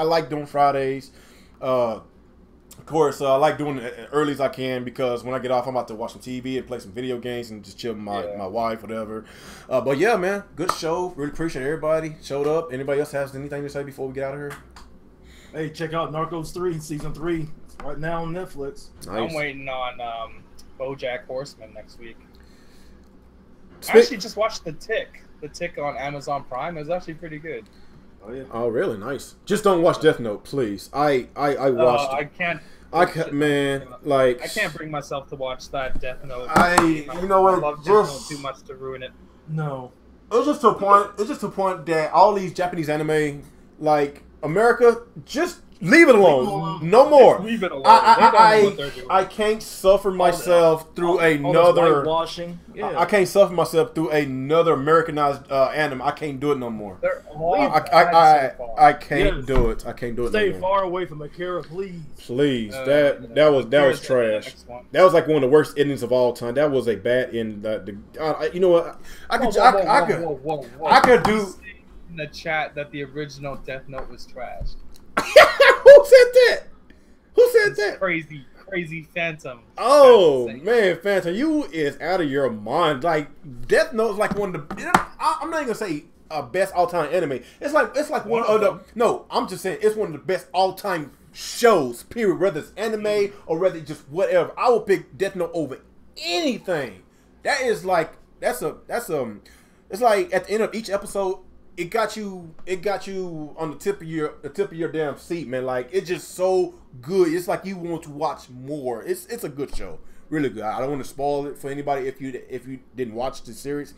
like doing Fridays. Of course, I like doing it as early as I can because when I get off, I'm about to watch some TV and play some video games and just chill with my wife, whatever. But yeah, man, good show. Really appreciate everybody showed up. Anybody else has anything to say before we get out of here? Hey, check out Narcos 3, Season 3. It's right now on Netflix. Nice. I'm waiting on BoJack Horseman next week. I actually just watched The Tick on Amazon Prime. It was actually pretty good. Oh yeah. Oh, really? Nice. Just don't watch Death Note, please. I watched. I can't. I can't, man. Like I can't bring myself to watch that Death Note. you know what? I love Death Note too much to ruin it. No. It's just to a point. It's just to a point that all these Japanese anime, like America, just leave it alone. No more. Leave it alone. They don't know what they're doing. I can't suffer myself through another. Washing. Yeah. I can't suffer myself through another Americanized anime. I can't do it no more. They're all I can't do it. I can't do it. Stay no more. far away from Akira, please. Please, that was trash. That was like one of the worst endings of all time. That was a bad end. You know what? I could do in the chat that the original Death Note was trash. Who said that? Who said that? Crazy Phantom. Oh man, Phantom, you is out of your mind. Like Death Note is like one of the. I'm not even gonna say best all time anime. It's like one of the. No, I'm just saying it's one of the best all time shows. Period. Whether it's anime or whether it's just whatever, I will pick Death Note over anything. That is like that's It's like at the end of each episode. It got you on the tip of your damn seat, man. Like it's just so good. It's like you want to watch more. It's a good show, really good. I don't want to spoil it for anybody if you didn't watch the series.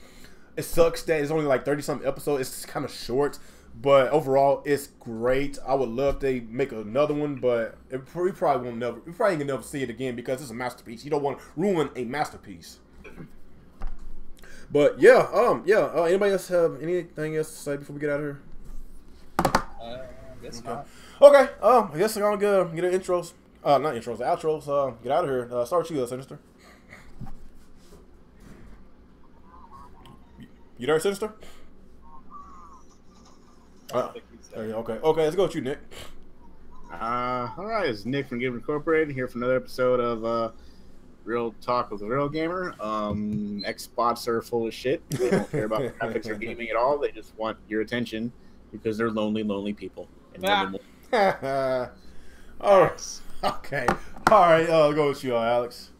It sucks that it's only like 30-something episodes. It's kind of short, but overall it's great. I would love to make another one, but we probably ain't gonna never see it again because it's a masterpiece. You don't want to ruin a masterpiece. But yeah, anybody else have anything else to say before we get out of here? I guess not. Okay, I guess I'm gonna get the intros. Not intros, the outros. Get out of here. Start with you, Sinister. You there, Sinister? Okay, let's go with you, Nick. All right, it's Nick from Gaming Incorporated here for another episode of Real Talk with a Real Gamer. Xbots are full of shit. They don't care about graphics or gaming at all. They just want your attention because they're lonely people. And oh, okay. All right, I'll go with you, Alex.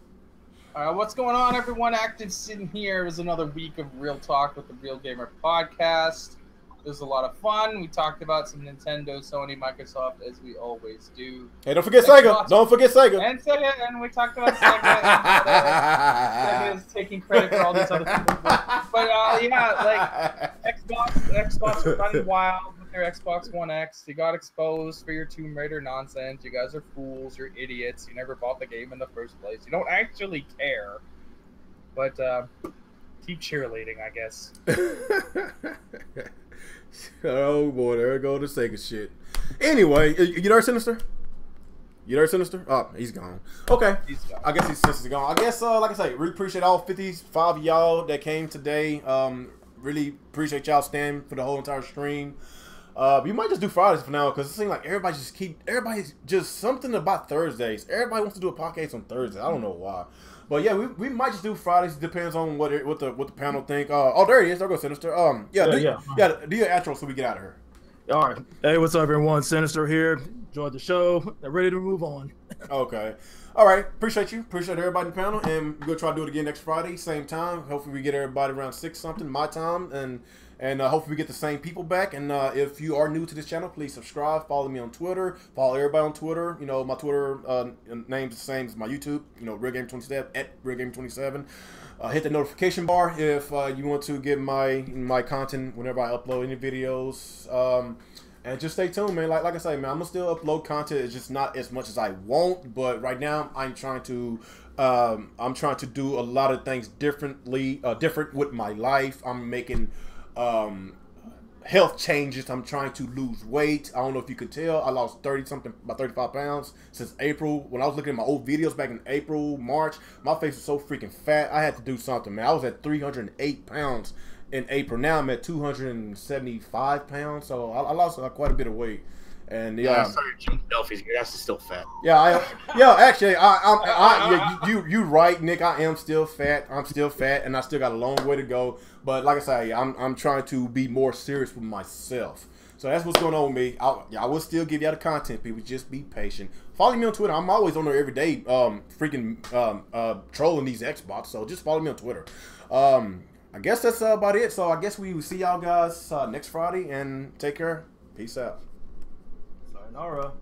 What's going on, everyone? Active sitting here is another week of Real Talk with the Real Gamer podcast. It was a lot of fun. We talked about some Nintendo, Sony, Microsoft, as we always do. Hey, don't forget Sega. Don't forget Sega. And Sega, and we talked about Sega. Sega is taking credit for all these other people. But yeah, like Xbox are running wild with their Xbox One X. You got exposed for your Tomb Raider nonsense. You guys are fools. You're idiots. You never bought the game in the first place. You don't actually care. But keep cheerleading, I guess. Oh boy, there we go the Sega shit. Anyway, you there, Sinister? You there, Sinister? Oh, he's gone. Okay, He's gone. I guess he's gone. I guess, like I say, really appreciate all 55 of y'all that came today. Really appreciate y'all staying for the whole entire stream. We might just do Fridays for now because it seems like everybody's just something about Thursdays. Everybody wants to do a podcast on Thursdays. I don't know why. But yeah, we might just do Fridays. It depends on what the panel think. Oh, there he is. There goes Sinister. Do your outro so we get out of here. All right. Hey, what's up, everyone? Sinister here. Enjoyed the show. I'm ready to move on. Okay. All right. Appreciate you. Appreciate everybody in the panel. And we're going to try to do it again next Friday, same time. Hopefully we get everybody around 6 something, my time. And hopefully we get the same people back. And if you are new to this channel, please subscribe. Follow me on Twitter. Follow everybody on Twitter. You know, my Twitter name's the same as my YouTube. You know, RealGamer27 at RealGamer27. Hit the notification bar if you want to get my content whenever I upload any videos. And just stay tuned, man. Like I say, man, I'm gonna still upload content. It's just not as much as I want. But right now, I'm trying to do a lot of things different with my life. I'm making health changes. I'm trying to lose weight. I don't know if you could tell. I lost about 35 pounds since April. When I was looking at my old videos back in April, March, my face was so freaking fat. I had to do something, man. I was at 308 pounds in April. Now I'm at 275 pounds. So I lost quite a bit of weight. And I saw your gym selfies. Your ass is still fat. Yeah, actually, you're right, Nick. I am still fat. I'm still fat, and I still got a long way to go. But like I say, I'm trying to be more serious with myself. So that's what's going on with me. I will still give y'all the content, people. Just be patient. Follow me on Twitter. I'm always on there every day, trolling these Xbox. So just follow me on Twitter. I guess that's about it. So I guess we will see y'all guys next Friday, and take care. Peace out. Sayonara.